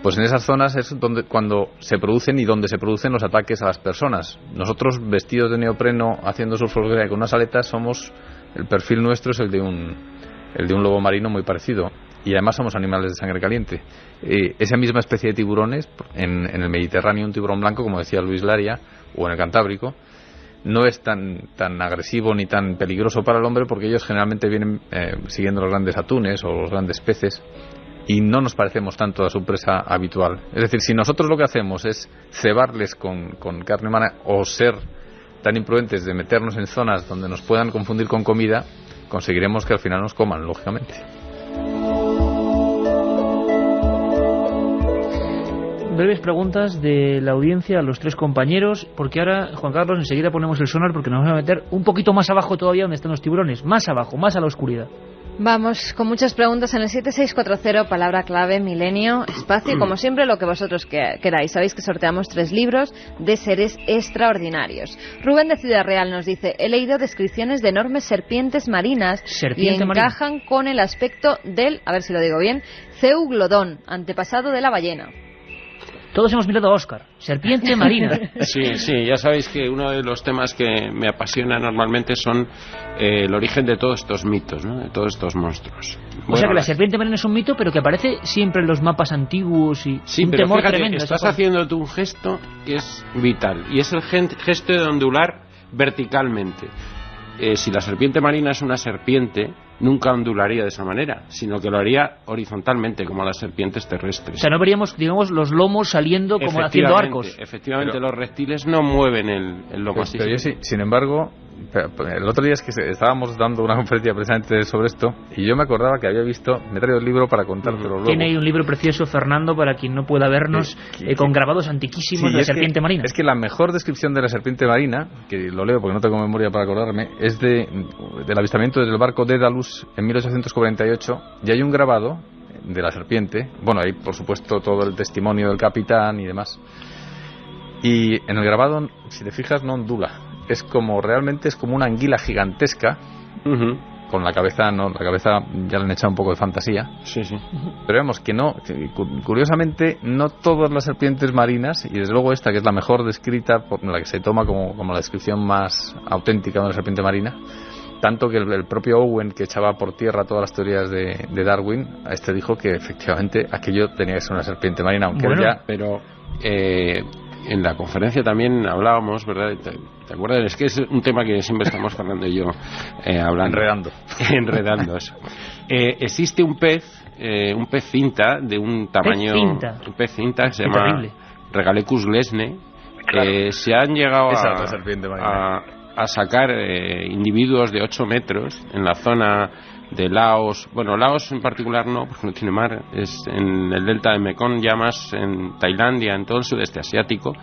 Pues en esas zonas es cuando se producen y donde se producen los ataques a las personas. Nosotros, vestidos de neopreno, haciendo surf con unas aletas, el perfil nuestro es el de un lobo marino muy parecido. Y además somos animales de sangre caliente. Esa misma especie de tiburones, en el Mediterráneo, un tiburón blanco, como decía Luis Laria, o en el Cantábrico, no es tan agresivo ni tan peligroso para el hombre, porque ellos generalmente vienen siguiendo los grandes atunes o los grandes peces, y no nos parecemos tanto a su presa habitual. Es decir, si nosotros lo que hacemos es cebarles con carne humana, o ser tan imprudentes de meternos en zonas donde nos puedan confundir con comida, conseguiremos que al final nos coman, lógicamente. Breves preguntas de la audiencia a los tres compañeros, porque ahora, Juan Carlos, enseguida ponemos el sonar, porque nos vamos a meter un poquito más abajo todavía donde están los tiburones, más abajo, más a la oscuridad. Vamos con muchas preguntas en el 7640, palabra clave, milenio, espacio, y como siempre lo que vosotros queráis. Sabéis que sorteamos 3 libros de seres extraordinarios. Rubén de Ciudad Real nos dice: he leído descripciones de enormes serpientes marinas y encajan con el aspecto del, a ver si lo digo bien, Zeuglodón, antepasado de la ballena. Todos hemos mirado a Óscar, serpiente marina. Sí, ya sabéis que uno de los temas que me apasiona normalmente son el origen de todos estos mitos, ¿no? De todos estos monstruos. O sea que la serpiente marina es un mito, pero que aparece siempre en los mapas antiguos y sí, un pero temor fíjate, tremendo. Estás haciendo tú un gesto que es vital, y es el gesto de ondular verticalmente. Si la serpiente marina es una serpiente, nunca ondularía de esa manera, sino que lo haría horizontalmente, como las serpientes terrestres. O sea, no veríamos, digamos, los lomos saliendo como haciendo arcos. Efectivamente, los reptiles no mueven el lomo así. Pero yo sí, sin embargo, el otro día es que estábamos dando una conferencia precisamente sobre esto, y yo me acordaba que había visto, me he traído el libro para contártelo luego. Tiene ahí un libro precioso, Fernando, para quien no pueda vernos, con grabados antiquísimos de la serpiente marina. Es que la mejor descripción de la serpiente marina, que lo leo porque no tengo memoria para acordarme, es del avistamiento del barco Dédalus en 1848, y hay un grabado de la serpiente. Bueno, hay por supuesto todo el testimonio del capitán y demás. Y en el grabado, si te fijas, no ondula. Es como, realmente es como una anguila gigantesca. Con la cabeza, no, la cabeza ya le han echado un poco de fantasía. Sí. Pero vemos que no, curiosamente, no todas las serpientes marinas, y desde luego esta, que es la mejor descrita, la que se toma como la descripción más auténtica de una serpiente marina, tanto que el propio Owen, que echaba por tierra todas las teorías de Darwin, a este dijo que efectivamente aquello tenía que ser una serpiente marina, aunque bueno, ya... Pero en la conferencia también hablábamos, ¿verdad? ¿Te acuerdas? Es que es un tema que siempre estamos Fernando y yo hablando. Enredando eso. Existe un pez cinta de un tamaño... Un pez cinta que se llama terrible. Regalecus glesne. Se han llegado a sacar individuos de 8 metros en la zona de Laos. Bueno, Laos en particular no, porque no tiene mar. Es en el delta de Mekong, ya más en Tailandia, en todo el sudeste asiático.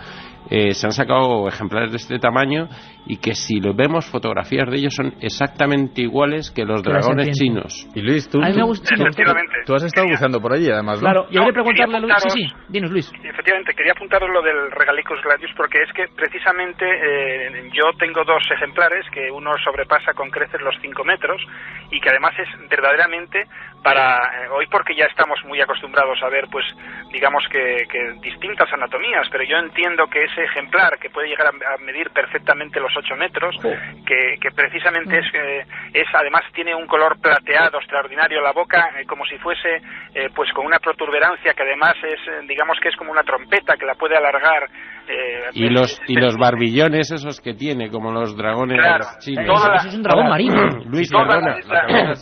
Se han sacado ejemplares de este tamaño y que si lo vemos, fotografías de ellos son exactamente iguales que los dragones chinos. Y Luis, tú has estado buceando por allí, además, ¿no? Claro, yo quería preguntarle a Luis. Sí, dinos, Luis. Efectivamente, quería apuntaros lo del Regalicus gladius, porque es que precisamente yo tengo 2 ejemplares, que uno sobrepasa con creces los 5 metros y que además es verdaderamente para hoy, porque ya estamos muy acostumbrados a ver, pues digamos que distintas anatomías, pero yo entiendo que ese ejemplar, que puede llegar a medir perfectamente los 8 metros, que precisamente es además tiene un color plateado extraordinario, la boca como si fuese pues con una protuberancia que además es, digamos que es como una trompeta que la puede alargar. Y los barbillones esos que tiene, como los dragones chinos. Eso es un dragón marino. Luis,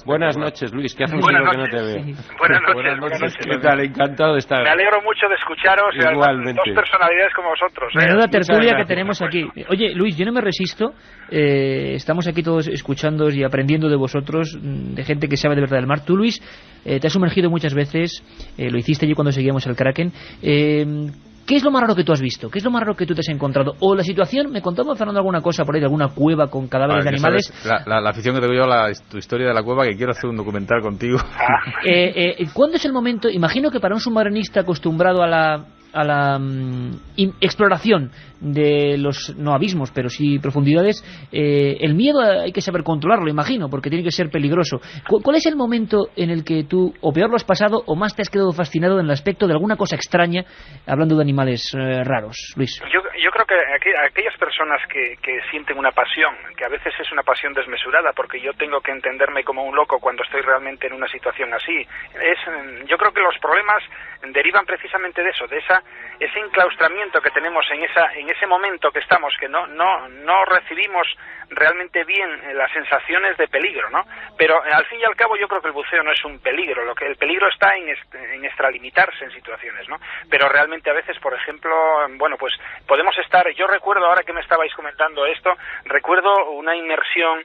buenas noches, Luis, ¿qué haces que no te veo? Buenas noches. ¿Qué tal? Encantado de estar. Me alegro mucho de escucharos. Igualmente. 2 personalidades como vosotros. Menuda tertulia que tenemos aquí. Oye, Luis, yo no me resisto. Estamos aquí todos escuchando y aprendiendo de vosotros, de gente que sabe de verdad del mar. Tú, Luis, te has sumergido muchas veces. Lo hiciste allí cuando seguíamos el Kraken. ¿Qué es lo más raro que tú has visto? ¿Qué es lo más raro que tú te has encontrado? O la situación, me contaba Fernando alguna cosa por ahí de alguna cueva con cadáveres de animales. La afición que tengo yo a tu historia de la cueva, que quiero hacer un documental contigo. ¿Cuándo es el momento? Imagino que para un submarinista acostumbrado a la exploración de los, no abismos, pero sí profundidades, el miedo hay que saber controlarlo, imagino, porque tiene que ser peligroso. ¿Cuál es el momento en el que tú o peor lo has pasado o más te has quedado fascinado en el aspecto de alguna cosa extraña, hablando de animales raros, Luis? Yo creo que aquellas personas que sienten una pasión, que a veces es una pasión desmesurada, porque yo tengo que entenderme como un loco cuando estoy realmente en una situación así, yo creo que los problemas derivan precisamente de eso, de ese enclaustramiento que tenemos en ese momento que estamos, que no recibimos realmente bien las sensaciones de peligro, ¿no? Pero al fin y al cabo yo creo que el buceo no es un peligro, el peligro está en extralimitarse en situaciones, ¿no? Pero realmente a veces, por ejemplo, bueno, pues podemos estar, yo recuerdo, ahora que me estabais comentando esto, recuerdo una inmersión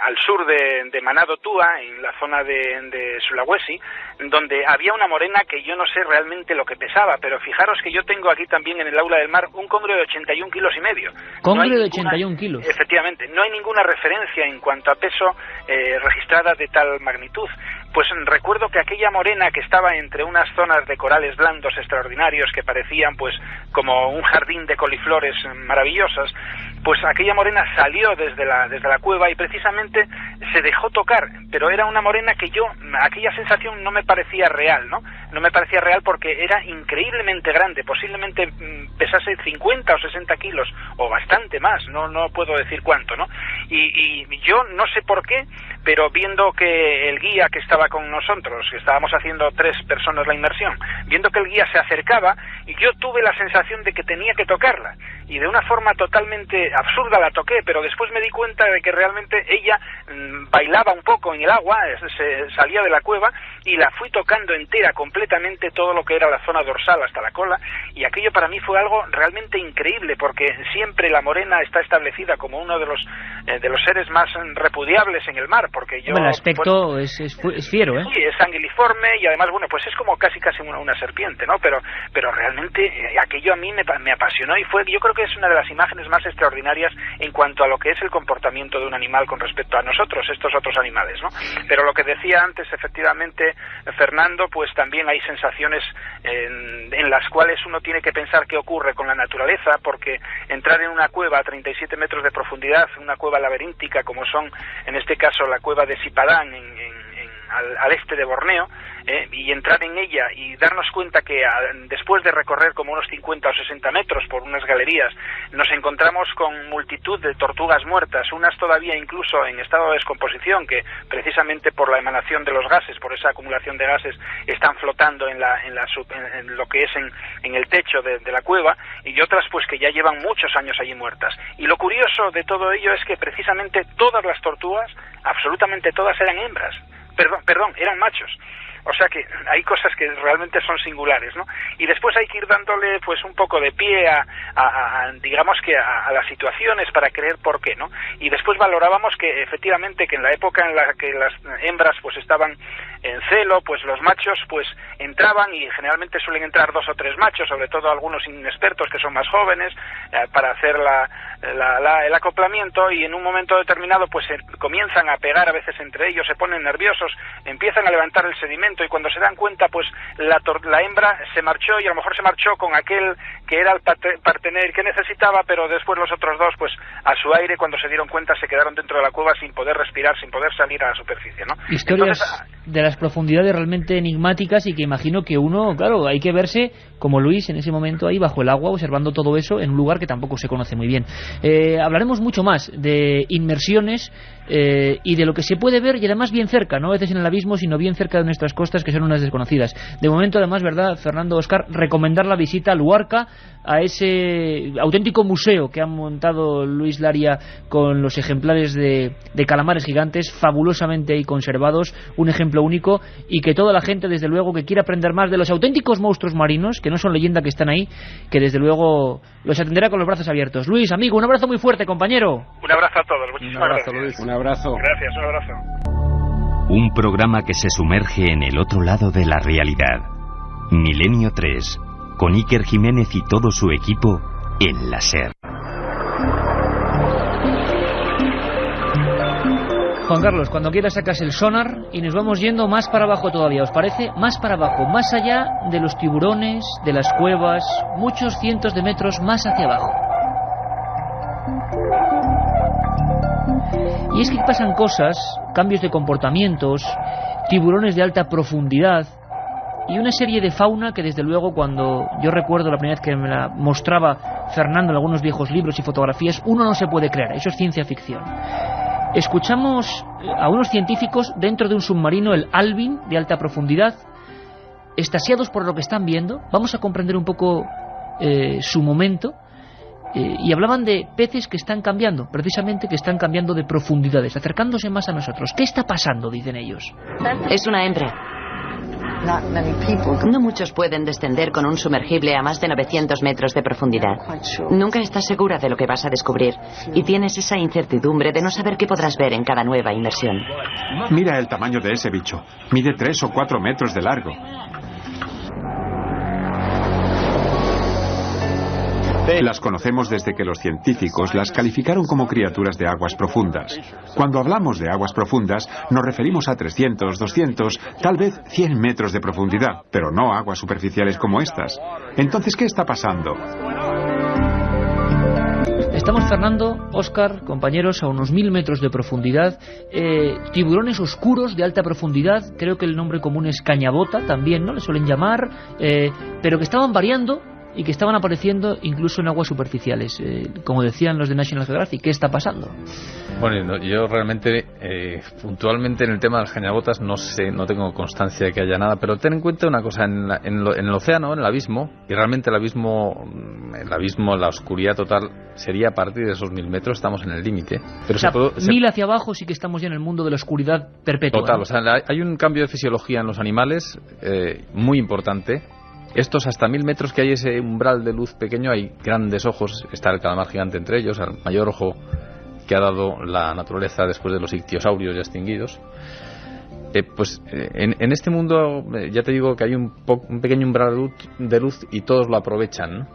al sur de Manado Tua, en la zona de Sulawesi, donde había una morena que yo no sé realmente lo que pesaba, pero fijaros que yo tengo aquí también en el aula del mar un congrio de 81,5 kilos. ¿Congrio de 81 kilos? Efectivamente, no hay ninguna referencia en cuanto a peso registrada de tal magnitud. Pues recuerdo que aquella morena que estaba entre unas zonas de corales blandos extraordinarios que parecían pues como un jardín de coliflores maravillosas, pues aquella morena salió desde la cueva y precisamente se dejó tocar, pero era una morena que aquella sensación no me parecía real, ¿no? No me parecía real porque era increíblemente grande, posiblemente pesase 50 o 60 kilos, o bastante más, no puedo decir cuánto, ¿no? Y yo no sé por qué, pero viendo que el guía que estaba con nosotros, que estábamos haciendo 3 personas la inmersión, viendo que el guía se acercaba, y yo tuve la sensación de que tenía que tocarla, y de una forma totalmente absurda la toqué, pero después me di cuenta de que realmente ella bailaba un poco en el agua, se salía de la cueva, y la fui tocando entera, completamente, todo lo que era la zona dorsal hasta la cola, y aquello para mí fue algo realmente increíble, porque siempre la morena está establecida como uno de los seres más repudiables en el mar, porque yo... Bueno, el aspecto es fiero, ¿eh? Sí, es anguiliforme, y además, bueno, pues es como casi una serpiente, ¿no? Pero realmente aquello a mí me apasionó, y fue, yo creo que es una de las imágenes más extraordinarias en cuanto a lo que es el comportamiento de un animal con respecto a nosotros, estos otros animales, ¿no? Pero lo que decía antes, efectivamente, Fernando, pues también hay sensaciones en las cuales uno tiene que pensar qué ocurre con la naturaleza, porque entrar en una cueva a 37 metros de profundidad, una cueva laberíntica como son, en este caso, la cueva de Sipadán al este de Borneo, y entrar en ella y darnos cuenta que después de recorrer como unos 50 o 60 metros por unas galerías, nos encontramos con multitud de tortugas muertas, unas todavía incluso en estado de descomposición, que precisamente por la emanación de los gases, por esa acumulación de gases, están flotando en lo que es en el techo de la cueva, y otras pues que ya llevan muchos años allí muertas. Y lo curioso de todo ello es que precisamente todas las tortugas, absolutamente todas, eran hembras. Perdón, eran machos. O sea que hay cosas que realmente son singulares, ¿no? Y después hay que ir dándole pues un poco de pie digamos que a las situaciones para creer por qué, ¿no? Y después valorábamos que efectivamente que en la época en la que las hembras pues estaban en celo, pues los machos pues entraban, y generalmente suelen entrar 2 o 3 machos, sobre todo algunos inexpertos que son más jóvenes, para hacer el acoplamiento, y en un momento determinado pues comienzan a pegar a veces entre ellos, se ponen nerviosos, empiezan a levantar el sedimento, y cuando se dan cuenta pues la hembra se marchó, y a lo mejor se marchó con aquel que era el partener que necesitaba, pero después los otros dos pues a su aire, cuando se dieron cuenta, se quedaron dentro de la cueva sin poder respirar, sin poder salir a la superficie, ¿no? Historias de las profundidades realmente enigmáticas, y que imagino que uno, claro, hay que verse como Luis en ese momento ahí bajo el agua observando todo eso en un lugar que tampoco se conoce muy bien. Hablaremos mucho más de inmersiones y de lo que se puede ver, y además bien cerca, no a veces en el abismo, sino bien cerca de nuestras costas, que son unas desconocidas. De momento, además, ¿verdad, Fernando, Óscar? Recomendar la visita a Luarca, a ese auténtico museo que ha montado Luis Laria con los ejemplares de calamares gigantes fabulosamente ahí conservados, un ejemplo único, y que toda la gente, desde luego, que quiera aprender más de los auténticos monstruos marinos, que no son leyenda, que están ahí, que desde luego los atenderá con los brazos abiertos. Luis, amigo, un abrazo muy fuerte, compañero. Un abrazo a todos, muchísimas gracias. Luis. Un abrazo. Gracias, un abrazo. Un programa que se sumerge en el otro lado de la realidad. Milenio 3, con Iker Jiménez y todo su equipo en la SER. Juan Carlos, cuando quieras sacas el sonar y nos vamos yendo más para abajo todavía, ¿os parece? Más para abajo, más allá de los tiburones, de las cuevas, muchos cientos de metros más hacia abajo. Y es que pasan cosas, cambios de comportamientos, tiburones de alta profundidad y una serie de fauna que, desde luego, cuando yo recuerdo la primera vez que me la mostraba Fernando en algunos viejos libros y fotografías, uno no se puede creer, eso es ciencia ficción. Escuchamos a unos científicos dentro de un submarino, el Alvin, de alta profundidad, extasiados por lo que están viendo. Vamos a comprender un poco su momento. Y hablaban de peces que están cambiando, precisamente que están cambiando de profundidades, acercándose más a nosotros. ¿Qué está pasando?, dicen ellos. Es una hembra. No muchos pueden descender con un sumergible a más de 900 metros de profundidad. Nunca estás segura de lo que vas a descubrir, y tienes esa incertidumbre de no saber qué podrás ver en cada nueva inmersión. Mira el tamaño de ese bicho. Mide 3 o 4 metros de largo. Las conocemos desde que los científicos las calificaron como criaturas de aguas profundas. Cuando hablamos de aguas profundas, nos referimos a 300, 200, tal vez 100 metros de profundidad, pero no aguas superficiales como estas. Entonces, ¿qué está pasando? Estamos, Fernando, Óscar, compañeros, a unos 1000 metros de profundidad, tiburones oscuros de alta profundidad, creo que el nombre común es cañabota, también, ¿no?, le suelen llamar, pero que estaban variando y que estaban apareciendo incluso en aguas superficiales. Como decían los de National Geographic, ¿qué está pasando? Bueno, yo realmente, puntualmente en el tema de las cañabotas, no sé, no tengo constancia de que haya nada, pero ten en cuenta una cosa, en el océano, en el abismo, y realmente el abismo, la oscuridad total, sería a partir de esos 1000 metros, estamos en el límite. Pero o sea, 1000 hacia abajo sí que estamos ya en el mundo de la oscuridad perpetua. Total, ¿no? O sea, hay un cambio de fisiología en los animales muy importante. Estos hasta 1000 metros que hay ese umbral de luz pequeño, hay grandes ojos, está el calamar gigante entre ellos, el mayor ojo que ha dado la naturaleza después de los ictiosaurios ya extinguidos. En este mundo ya te digo que hay un pequeño umbral de luz y todos lo aprovechan, ¿no?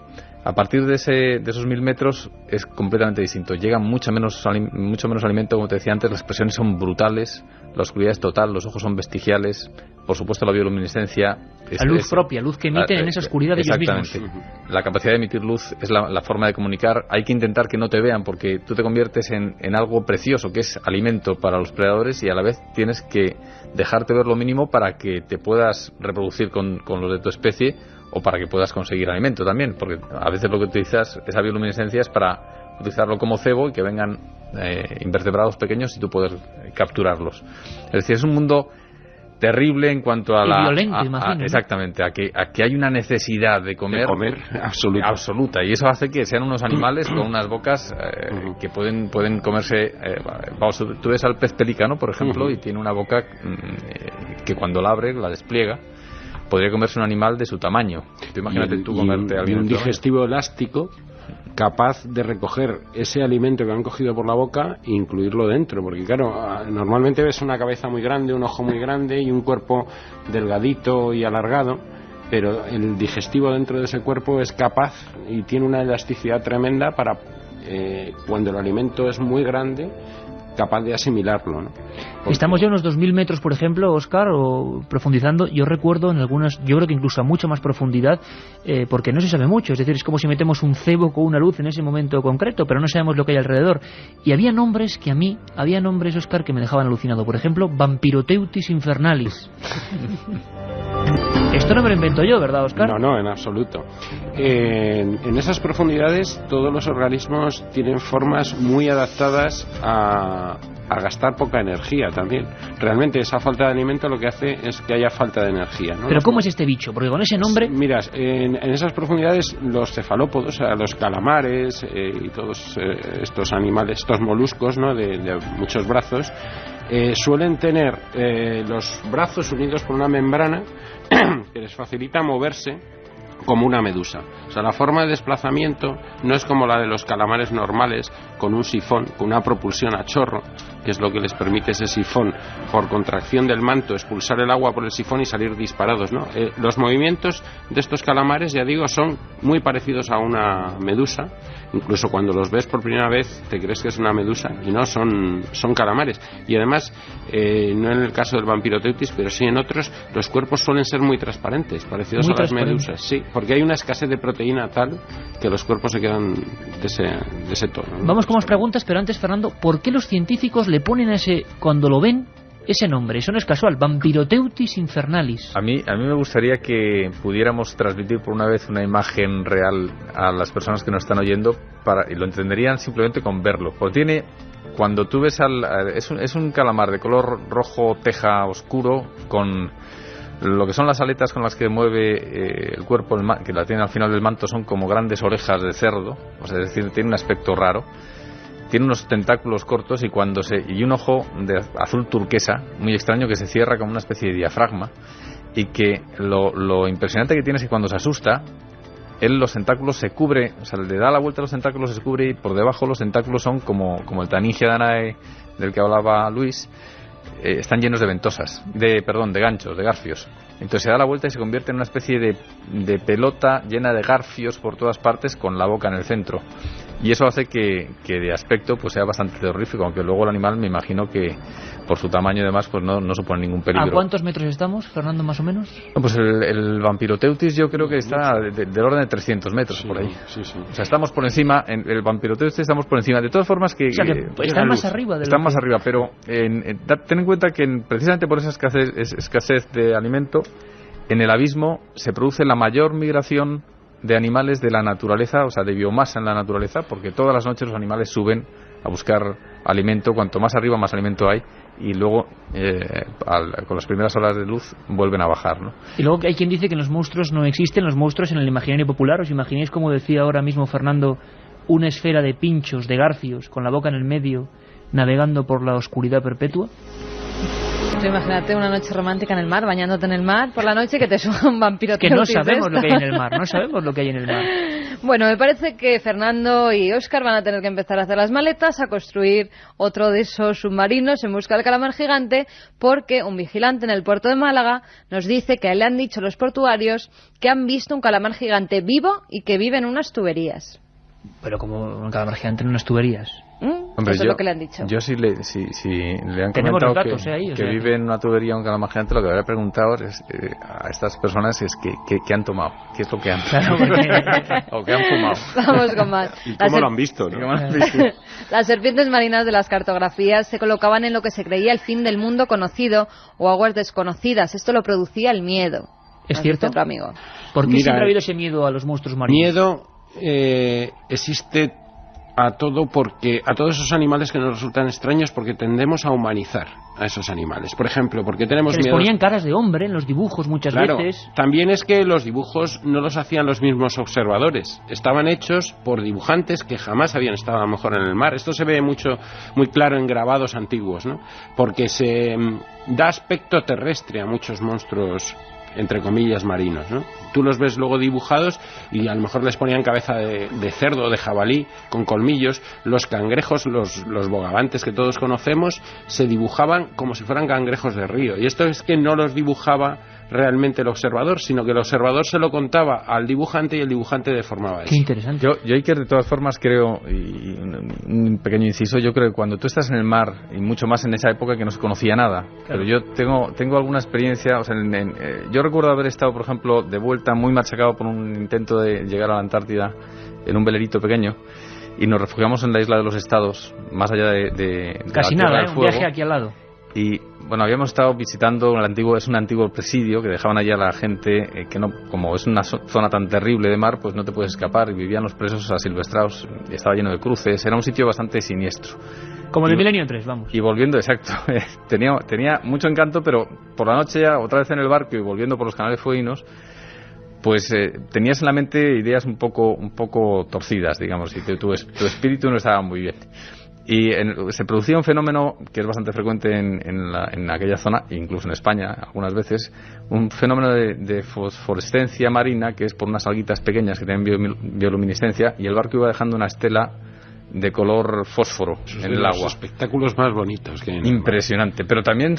A partir de esos 1000 metros es completamente distinto. Llega mucho menos alimento, como te decía antes, las presiones son brutales, la oscuridad es total, los ojos son vestigiales, por supuesto la bioluminiscencia... La luz propia, luz que emiten en esa oscuridad de ellos mismos. Exactamente. La capacidad de emitir luz es la forma de comunicar. Hay que intentar que no te vean porque tú te conviertes en algo precioso, que es alimento para los predadores, y a la vez tienes que dejarte ver lo mínimo para que te puedas reproducir con los de tu especie, o para que puedas conseguir alimento también, porque a veces lo que utilizas, esa bioluminiscencia, es para utilizarlo como cebo y que vengan invertebrados pequeños y tú poder capturarlos. Es decir, es un mundo terrible en cuanto a la... violento, imagino. Exactamente, a que hay una necesidad de comer absoluta, y eso hace que sean unos animales con unas bocas que pueden comerse... tú ves al pez pelícano, por ejemplo, y tiene una boca que cuando la abre, la despliega, podría comerse un animal de su tamaño. Tú imagínate tú comerte a un digestivo elástico capaz de recoger ese alimento que han cogido por la boca e incluirlo dentro, porque claro, normalmente ves una cabeza muy grande, un ojo muy grande y un cuerpo delgadito y alargado, pero el digestivo dentro de ese cuerpo es capaz y tiene una elasticidad tremenda para cuando el alimento es muy grande, capaz de asimilarlo, ¿no? Porque... Estamos ya a unos 2000 metros, por ejemplo, Óscar, o profundizando. Yo recuerdo en algunas, yo creo que incluso a mucha más profundidad, porque no se sabe mucho. Es decir, es como si metemos un cebo con una luz en ese momento concreto, pero no sabemos lo que hay alrededor. Y había nombres, Óscar, que me dejaban alucinado. Por ejemplo, Vampiroteutis infernalis. Esto no me lo invento yo, ¿verdad, Óscar? No, en absoluto. En esas profundidades todos los organismos tienen formas muy adaptadas a gastar poca energía también. Realmente esa falta de alimento lo que hace es que haya falta de energía, ¿no? ¿Pero cómo es este bicho? Porque con ese nombre... Miras, en esas profundidades los cefalópodos, o sea, los calamares y todos estos animales, estos moluscos, ¿no?, de muchos brazos, suelen tener los brazos unidos por una membrana que les facilita moverse como una medusa. O sea, la forma de desplazamiento no es como la de los calamares normales, con un sifón, con una propulsión a chorro, que es lo que les permite ese sifón, por contracción del manto, expulsar el agua por el sifón y salir disparados, ¿no? Los movimientos de estos calamares, ya digo, son muy parecidos a una medusa. Incluso cuando los ves por primera vez te crees que es una medusa y no, son calamares. Y además, no en el caso del Vampiroteutis, pero sí en otros, los cuerpos suelen ser muy transparentes, parecidos a las medusas. Sí, porque hay una escasez de proteína tal que los cuerpos se quedan de ese tono, ¿no? Vamos con más preguntas, pero antes, Fernando, ¿por qué los científicos le ponen a ese, cuando lo ven, ese nombre? Eso no es casual, Vampiroteutis infernalis. A mí me gustaría que pudiéramos transmitir por una vez una imagen real a las personas que nos están oyendo, y lo entenderían simplemente con verlo. Porque cuando tú ves es un calamar de color rojo teja oscuro, con lo que son las aletas con las que mueve el cuerpo, que la tiene al final del manto, son como grandes orejas de cerdo, o sea, es decir, tiene un aspecto raro. Tiene unos tentáculos cortos y un ojo de azul turquesa, muy extraño, que se cierra como una especie de diafragma, y que lo impresionante que tiene es que cuando se asusta, los tentáculos se cubre, o sea, le da la vuelta a los tentáculos, se cubre, y por debajo los tentáculos son como el Taningia danae del que hablaba Luis, están llenos de ventosas, de ganchos, de garfios. Entonces se da la vuelta y se convierte en una especie de pelota llena de garfios por todas partes, con la boca en el centro. Y eso hace que de aspecto pues sea bastante terrorífico, aunque luego el animal, me imagino que por su tamaño y demás, pues no supone ningún peligro. ¿A cuántos metros estamos, Fernando, más o menos? Pues el Vampiroteutis yo creo que está del orden de 300 metros, sí, por ahí. Sí. O sea, estamos por encima, en el Vampiroteutis estamos por encima. De todas formas que... O sea, que están más arriba. Están más arriba, pero ten en cuenta que precisamente por esa escasez de alimento, en el abismo se produce la mayor migración de animales de la naturaleza, o sea, de biomasa en la naturaleza, porque todas las noches los animales suben a buscar alimento. Cuanto más arriba, más alimento hay, y luego con las primeras horas de luz vuelven a bajar, ¿no? Y luego hay quien dice que los monstruos no existen, los monstruos en el imaginario popular. ¿Os imagináis, como decía ahora mismo Fernando, una esfera de pinchos, de garfios, con la boca en el medio, navegando por la oscuridad perpetua? Imagínate una noche romántica en el mar, bañándote en el mar por la noche, que te suba un vampiro. Que no sabemos lo que hay en el mar, no sabemos lo que hay en el mar. Bueno, me parece que Fernando y Óscar van a tener que empezar a hacer las maletas, a construir otro de esos submarinos en busca del calamar gigante, porque un vigilante en el puerto de Málaga nos dice que le han dicho los portuarios que han visto un calamar gigante vivo y que vive en unas tuberías. Pero como un calamar gigante en unas tuberías. Hombre, eso es lo que le han dicho. Yo si le han Tenemos comentado datos, ahí, que vive en una tubería un calamar gigante, lo que habría preguntado a estas personas es ¿qué han tomado? ¿Qué es lo que han claro, o qué han fumado? Vamos con más. ¿Y cómo lo han visto? ¿No? Las serpientes marinas de las cartografías se colocaban en lo que se creía el fin del mundo conocido o aguas desconocidas. Esto lo producía el miedo. ¿Es cierto? Otro amigo. ¿Por qué siempre ha habido ese miedo a los monstruos marinos? Miedo existe a todo, porque a todos esos animales que nos resultan extraños, porque tendemos a humanizar a esos animales. Por ejemplo, porque tenemos que les miedo. ponían caras de hombre en los dibujos muchas veces. También es que los dibujos no los hacían los mismos observadores. Estaban hechos por dibujantes que jamás habían estado a lo mejor en el mar. Esto se ve muy claro en grabados antiguos, ¿no? Porque se da aspecto terrestre a muchos monstruos, entre comillas, marinos, ¿no? Tú los ves luego dibujados y a lo mejor les ponían cabeza de cerdo, de jabalí, con colmillos. Los cangrejos, los bogavantes que todos conocemos, se dibujaban como si fueran cangrejos de río. Y esto es que no los dibujaba realmente el observador, sino que el observador se lo contaba al dibujante y el dibujante deformaba eso. Qué interesante. Yo Iker, de todas formas creo, y un pequeño inciso, yo creo que cuando tú estás en el mar, y mucho más en esa época que no se conocía nada, claro. Pero yo tengo alguna experiencia, o sea, yo recuerdo haber estado, por ejemplo, de vuelta muy machacado por un intento de llegar a la Antártida en un velerito pequeño, y nos refugiamos en la isla de los Estados, más allá de casi la nada, del un fuego. viaje aquí al lado. Y bueno, habíamos estado visitando es un antiguo presidio que dejaban allí a la gente que no, como es una zona tan terrible de mar, pues no te puedes escapar, y vivían los presos asilvestrados, y estaba lleno de cruces, era un sitio bastante siniestro. Como el Milenio 3, vamos. Y volviendo, exacto, tenía mucho encanto, pero por la noche ya, otra vez en el barco y volviendo por los canales fueguinos, pues tenías en la mente ideas un poco torcidas, digamos, y tu espíritu no estaba muy bien. Y se producía un fenómeno que es bastante frecuente en aquella zona, incluso en España algunas veces, un fenómeno de fosforescencia marina, que es por unas alguitas pequeñas que tienen bioluminiscencia, y el barco iba dejando una estela de color fósforo en el agua. Los espectáculos más bonitos que hay. Impresionante, pero también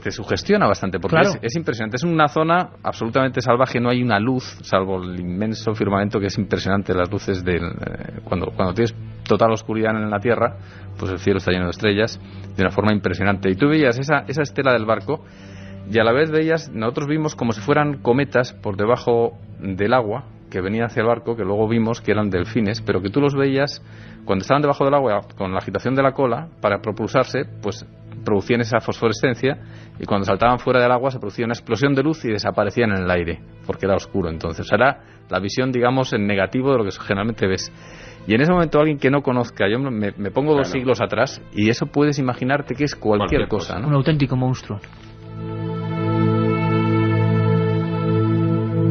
te sugestiona bastante, porque claro. es impresionante. Es una zona absolutamente salvaje, no hay una luz, salvo el inmenso firmamento, que es impresionante. Las luces cuando tienes total oscuridad en la tierra, pues el cielo está lleno de estrellas de una forma impresionante. Y tú veías esa estela del barco, y a la vez nosotros vimos como si fueran cometas por debajo del agua que venían hacia el barco, que luego vimos que eran delfines, pero que tú los veías cuando estaban debajo del agua con la agitación de la cola para propulsarse, pues producían esa fosforescencia, y cuando saltaban fuera del agua se producía una explosión de luz y desaparecían en el aire, porque era oscuro. Entonces era la visión, digamos, en negativo de lo que generalmente ves. Y en ese momento alguien que no conozca, yo me pongo 2 siglos atrás, y eso puedes imaginarte que es cualquier cosa, ¿no? Un auténtico monstruo.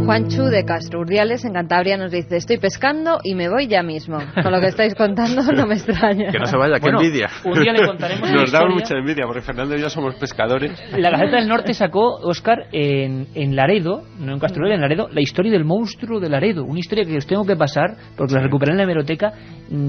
Juanchu de Castro Urdiales, en Cantabria, nos dice: estoy pescando y me voy ya mismo. Con lo que estáis contando no me extraña. Que no se vaya, qué envidia. Un día le contaremos Nos da mucha envidia, porque Fernando y yo somos pescadores. La Gaceta del Norte sacó, Óscar, en Laredo, no en Castro Urdiales, en Laredo, la historia del monstruo de Laredo. Una historia que os tengo que pasar, porque la recuperé en la hemeroteca.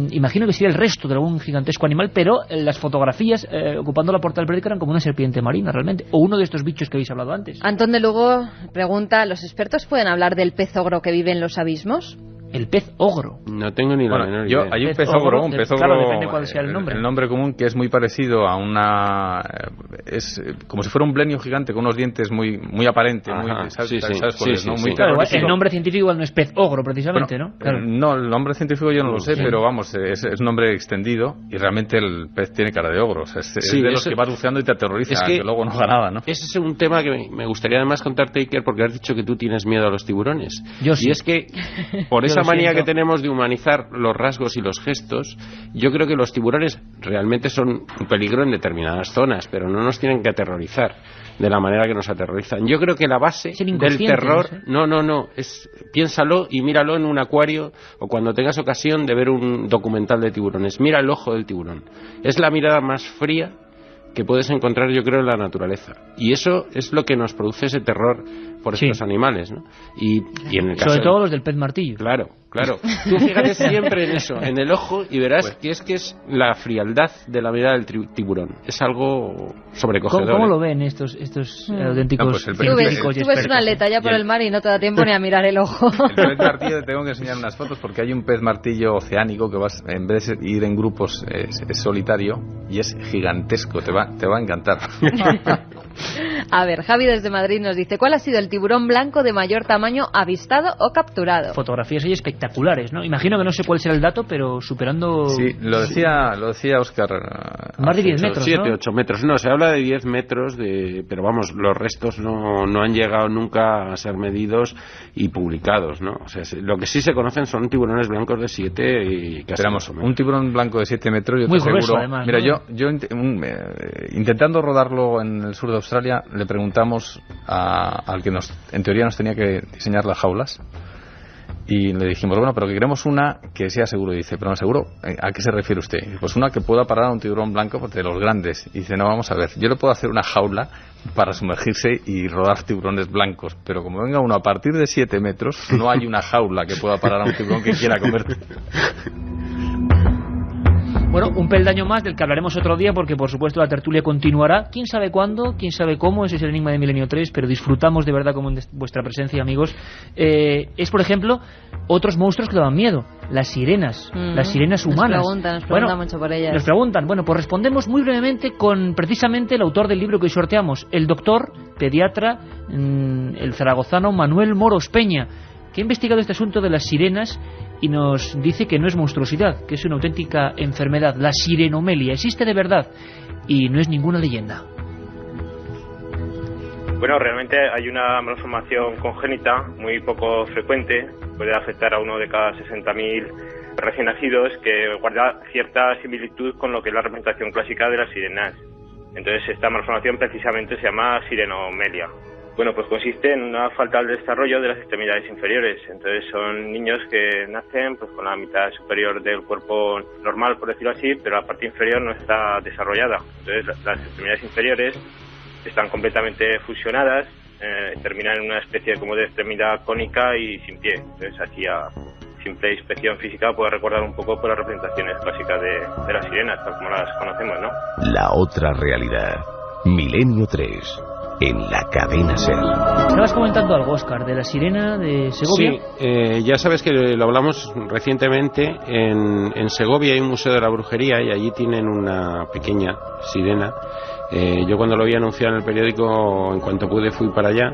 Imagino que sería el resto de algún gigantesco animal, pero las fotografías ocupando la portada del periódico eran como una serpiente marina, realmente. O uno de estos bichos que habéis hablado antes. Antón de Lugo pregunta: ¿los expertos pueden hablar del pez ogro que vive en los abismos? El pez ogro. No tengo ni la menor idea. Hay un pez ogro, claro, depende cuál sea el nombre. El nombre común, que es muy parecido a es como si fuera un blenio gigante con unos dientes muy aparente. El nombre científico igual no es pez ogro, precisamente, bueno, ¿no? Claro. No, el nombre científico yo no lo sé, pero vamos, es un nombre extendido, y realmente el pez tiene cara de ogro. O sea, es de los que vas buceando y te aterroriza, que luego no haga nada, ¿no? Ese es un tema que me gustaría además contarte, Iker, porque has dicho que tú tienes miedo a los tiburones. Yo sí. Y es que por esa manía que tenemos de humanizar los rasgos y los gestos, yo creo que los tiburones realmente son un peligro en determinadas zonas, pero no nos tienen que aterrorizar de la manera que nos aterrorizan. Yo creo que la base del terror, piénsalo y míralo en un acuario, o cuando tengas ocasión de ver un documental de tiburones, mira el ojo del tiburón. Es la mirada más fría que puedes encontrar, yo creo, en la naturaleza. Y eso es lo que nos produce ese terror por estos animales, ¿no? Y en el caso sobre todo los del pez martillo. Claro. Tú fíjate siempre en eso, en el ojo, y verás que es la frialdad de la mirada del tiburón. Es algo sobrecogedor. ¿Cómo lo ven estos auténticos científicos y expertos? Tú ves una aleta ya por el mar y no te da tiempo ni a mirar el ojo. El pez martillo, te tengo que enseñar unas fotos porque hay un pez martillo oceánico que vas, en vez de ir en grupos, es solitario y es gigantesco. Te va a encantar. A ver, Javi desde Madrid nos dice: ¿cuál ha sido el tiburón blanco de mayor tamaño avistado o capturado? Fotografías ahí espectaculares, ¿no? Imagino que no sé cuál será el dato, pero superando... Sí, lo decía Óscar. Más de 10 metros, 7, 8 metros. No, se habla de 10 metros, pero vamos, los restos no han llegado nunca a ser medidos y publicados, ¿no? O sea, lo que sí se conocen son tiburones blancos de 7 y casi... Esperamos, un tiburón blanco de 7 metros, yo muy te grueso, aseguro... además, Mira, ¿no? yo intentando rodarlo en el sur de Australia, le preguntamos al que en teoría nos tenía que diseñar las jaulas, y le dijimos, bueno, pero que queremos una que sea seguro. Y dice, pero no seguro, ¿a qué se refiere usted? Y pues una que pueda parar a un tiburón blanco de los grandes. Y dice, no, vamos a ver, yo le puedo hacer una jaula para sumergirse y rodar tiburones blancos, pero como venga uno a partir de 7 metros, no hay una jaula que pueda parar a un tiburón que quiera comerte. Bueno, un peldaño más del que hablaremos otro día, porque por supuesto la tertulia continuará. Quién sabe cuándo, quién sabe cómo, ese es el enigma de Milenio 3, pero disfrutamos de verdad con vuestra presencia, amigos. Es, por ejemplo, otros monstruos que daban miedo, las sirenas, las sirenas humanas. Nos preguntan mucho por ellas. Nos preguntan, bueno, pues respondemos muy brevemente con precisamente el autor del libro que hoy sorteamos, el doctor, pediatra, el zaragozano Manuel Moros Peña, que ha investigado este asunto de las sirenas y nos dice que no es monstruosidad, que es una auténtica enfermedad, la sirenomelia, existe de verdad y no es ninguna leyenda. Bueno, realmente hay una malformación congénita muy poco frecuente, puede afectar a uno de cada 60.000 recién nacidos, que guarda cierta similitud con lo que es la representación clásica de las sirenas. Entonces esta malformación precisamente se llama sirenomelia. Bueno, pues consiste en una falta de desarrollo de las extremidades inferiores. Entonces son niños que nacen pues con la mitad superior del cuerpo normal, por decirlo así, pero la parte inferior no está desarrollada. Entonces las extremidades inferiores están completamente fusionadas, terminan en una especie como de extremidad cónica y sin pie. Entonces así a simple inspección física puede recordar un poco por las representaciones clásicas de las sirenas, tal como las conocemos, ¿no? La otra realidad. Milenio 3. En la cadena SER. Estabas comentando algo, Óscar, de la sirena de Segovia. Sí, ya sabes que lo hablamos recientemente. En Segovia hay un museo de la brujería y allí tienen una pequeña sirena. Yo cuando lo vi anunciado en el periódico, en cuanto pude fui para allá.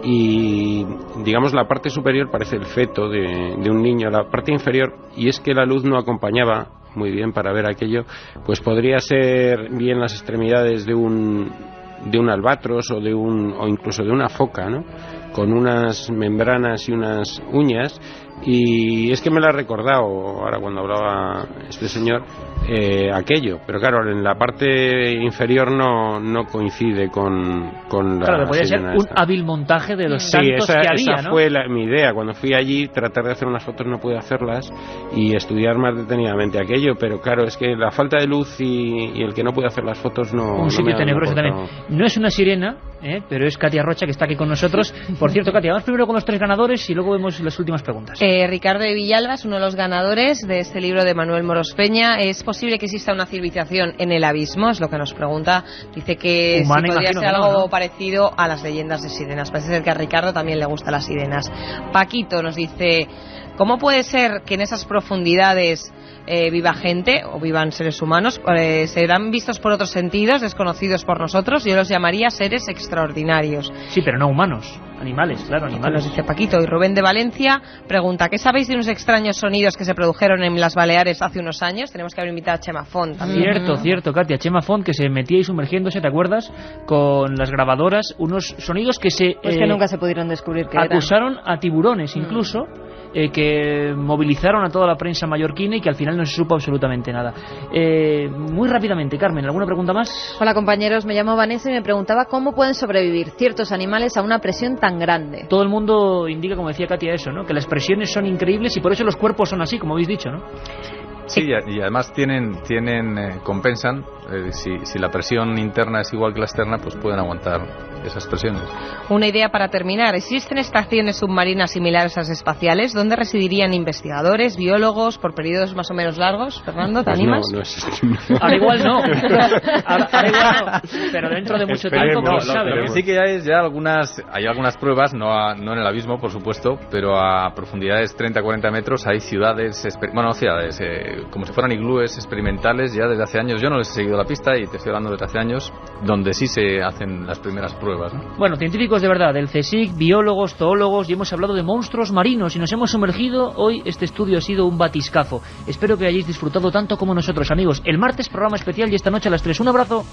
Y digamos la parte superior parece el feto de un niño, la parte inferior, y es que la luz no acompañaba muy bien para ver aquello, pues podría ser bien las extremidades de un albatros o incluso de una foca, ¿no? Con unas membranas y unas uñas. Y es que me lo ha recordado ahora cuando hablaba este señor aquello, pero claro, en la parte inferior no coincide con la... Claro, que podría ser un hábil montaje de los santos que había, esa ¿no? fue mi idea. Cuando fui allí, tratar de hacer unas fotos, no pude hacerlas y estudiar más detenidamente aquello, pero claro, es que la falta de luz y el que no pude hacer las fotos no... Un sitio tenebroso también. No es una sirena, pero es Katia Rocha, que está aquí con nosotros. Por cierto, Katia, vamos primero con los 3 ganadores y luego vemos las últimas preguntas. Ricardo de Villalba es uno de los ganadores de este libro de Manuel Moros Peña. ¿Es posible que exista una civilización en el abismo? Es lo que nos pregunta. Dice que humana, si podría ser algo ¿no? parecido a las leyendas de sirenas. Parece ser que a Ricardo también le gustan las sirenas. Paquito nos dice, ¿cómo puede ser que en esas profundidades viva gente o vivan seres humanos? Serán vistos por otros sentidos, desconocidos por nosotros. Yo los llamaría seres extraordinarios. Sí, pero no humanos, animales, claro, animales. Nos dice Paquito. Y Rubén de Valencia pregunta, ¿qué sabéis de unos extraños sonidos que se produjeron en las Baleares hace unos años? Tenemos que haber invitado a Chema Font también. Cierto, Katia, Chema Font, que se metía ahí sumergiéndose, ¿te acuerdas? Con las grabadoras, unos sonidos que que nunca se pudieron descubrir qué acusaron a tiburones incluso, que movilizaron a toda la prensa mallorquina y que al final no se supo absolutamente nada. Muy rápidamente, Carmen, ¿alguna pregunta más? Hola compañeros, me llamo Vanessa y me preguntaba cómo pueden sobrevivir ciertos animales a una presión tan grande. Todo el mundo indica, como decía Katia, eso, ¿no? Que las presiones son increíbles y por eso los cuerpos son así, como habéis dicho, ¿no? Sí, y además compensan. Si la presión interna es igual que la externa, pues pueden aguantar esas presiones. Una idea para terminar. ¿Existen estaciones submarinas similares a las espaciales? ¿Dónde residirían investigadores, biólogos, por periodos más o menos largos? Fernando, ¿te animas? Ahora igual no. Ahora igual no. Pero dentro de mucho tiempo, no sabe. Lo que sí que hay algunas pruebas, no en el abismo, por supuesto, pero a profundidades 30-40 metros hay ciudades, como si fueran iglúes experimentales ya desde hace años. Yo no les he seguido la pista y te estoy hablando desde hace años, donde sí se hacen las primeras pruebas, ¿no? Bueno, científicos de verdad, del CSIC, biólogos, zoólogos, y hemos hablado de monstruos marinos y nos hemos sumergido. Hoy este estudio ha sido un batiscafo. Espero que hayáis disfrutado tanto como nosotros, amigos. El martes programa especial y esta noche a las 3. Un abrazo.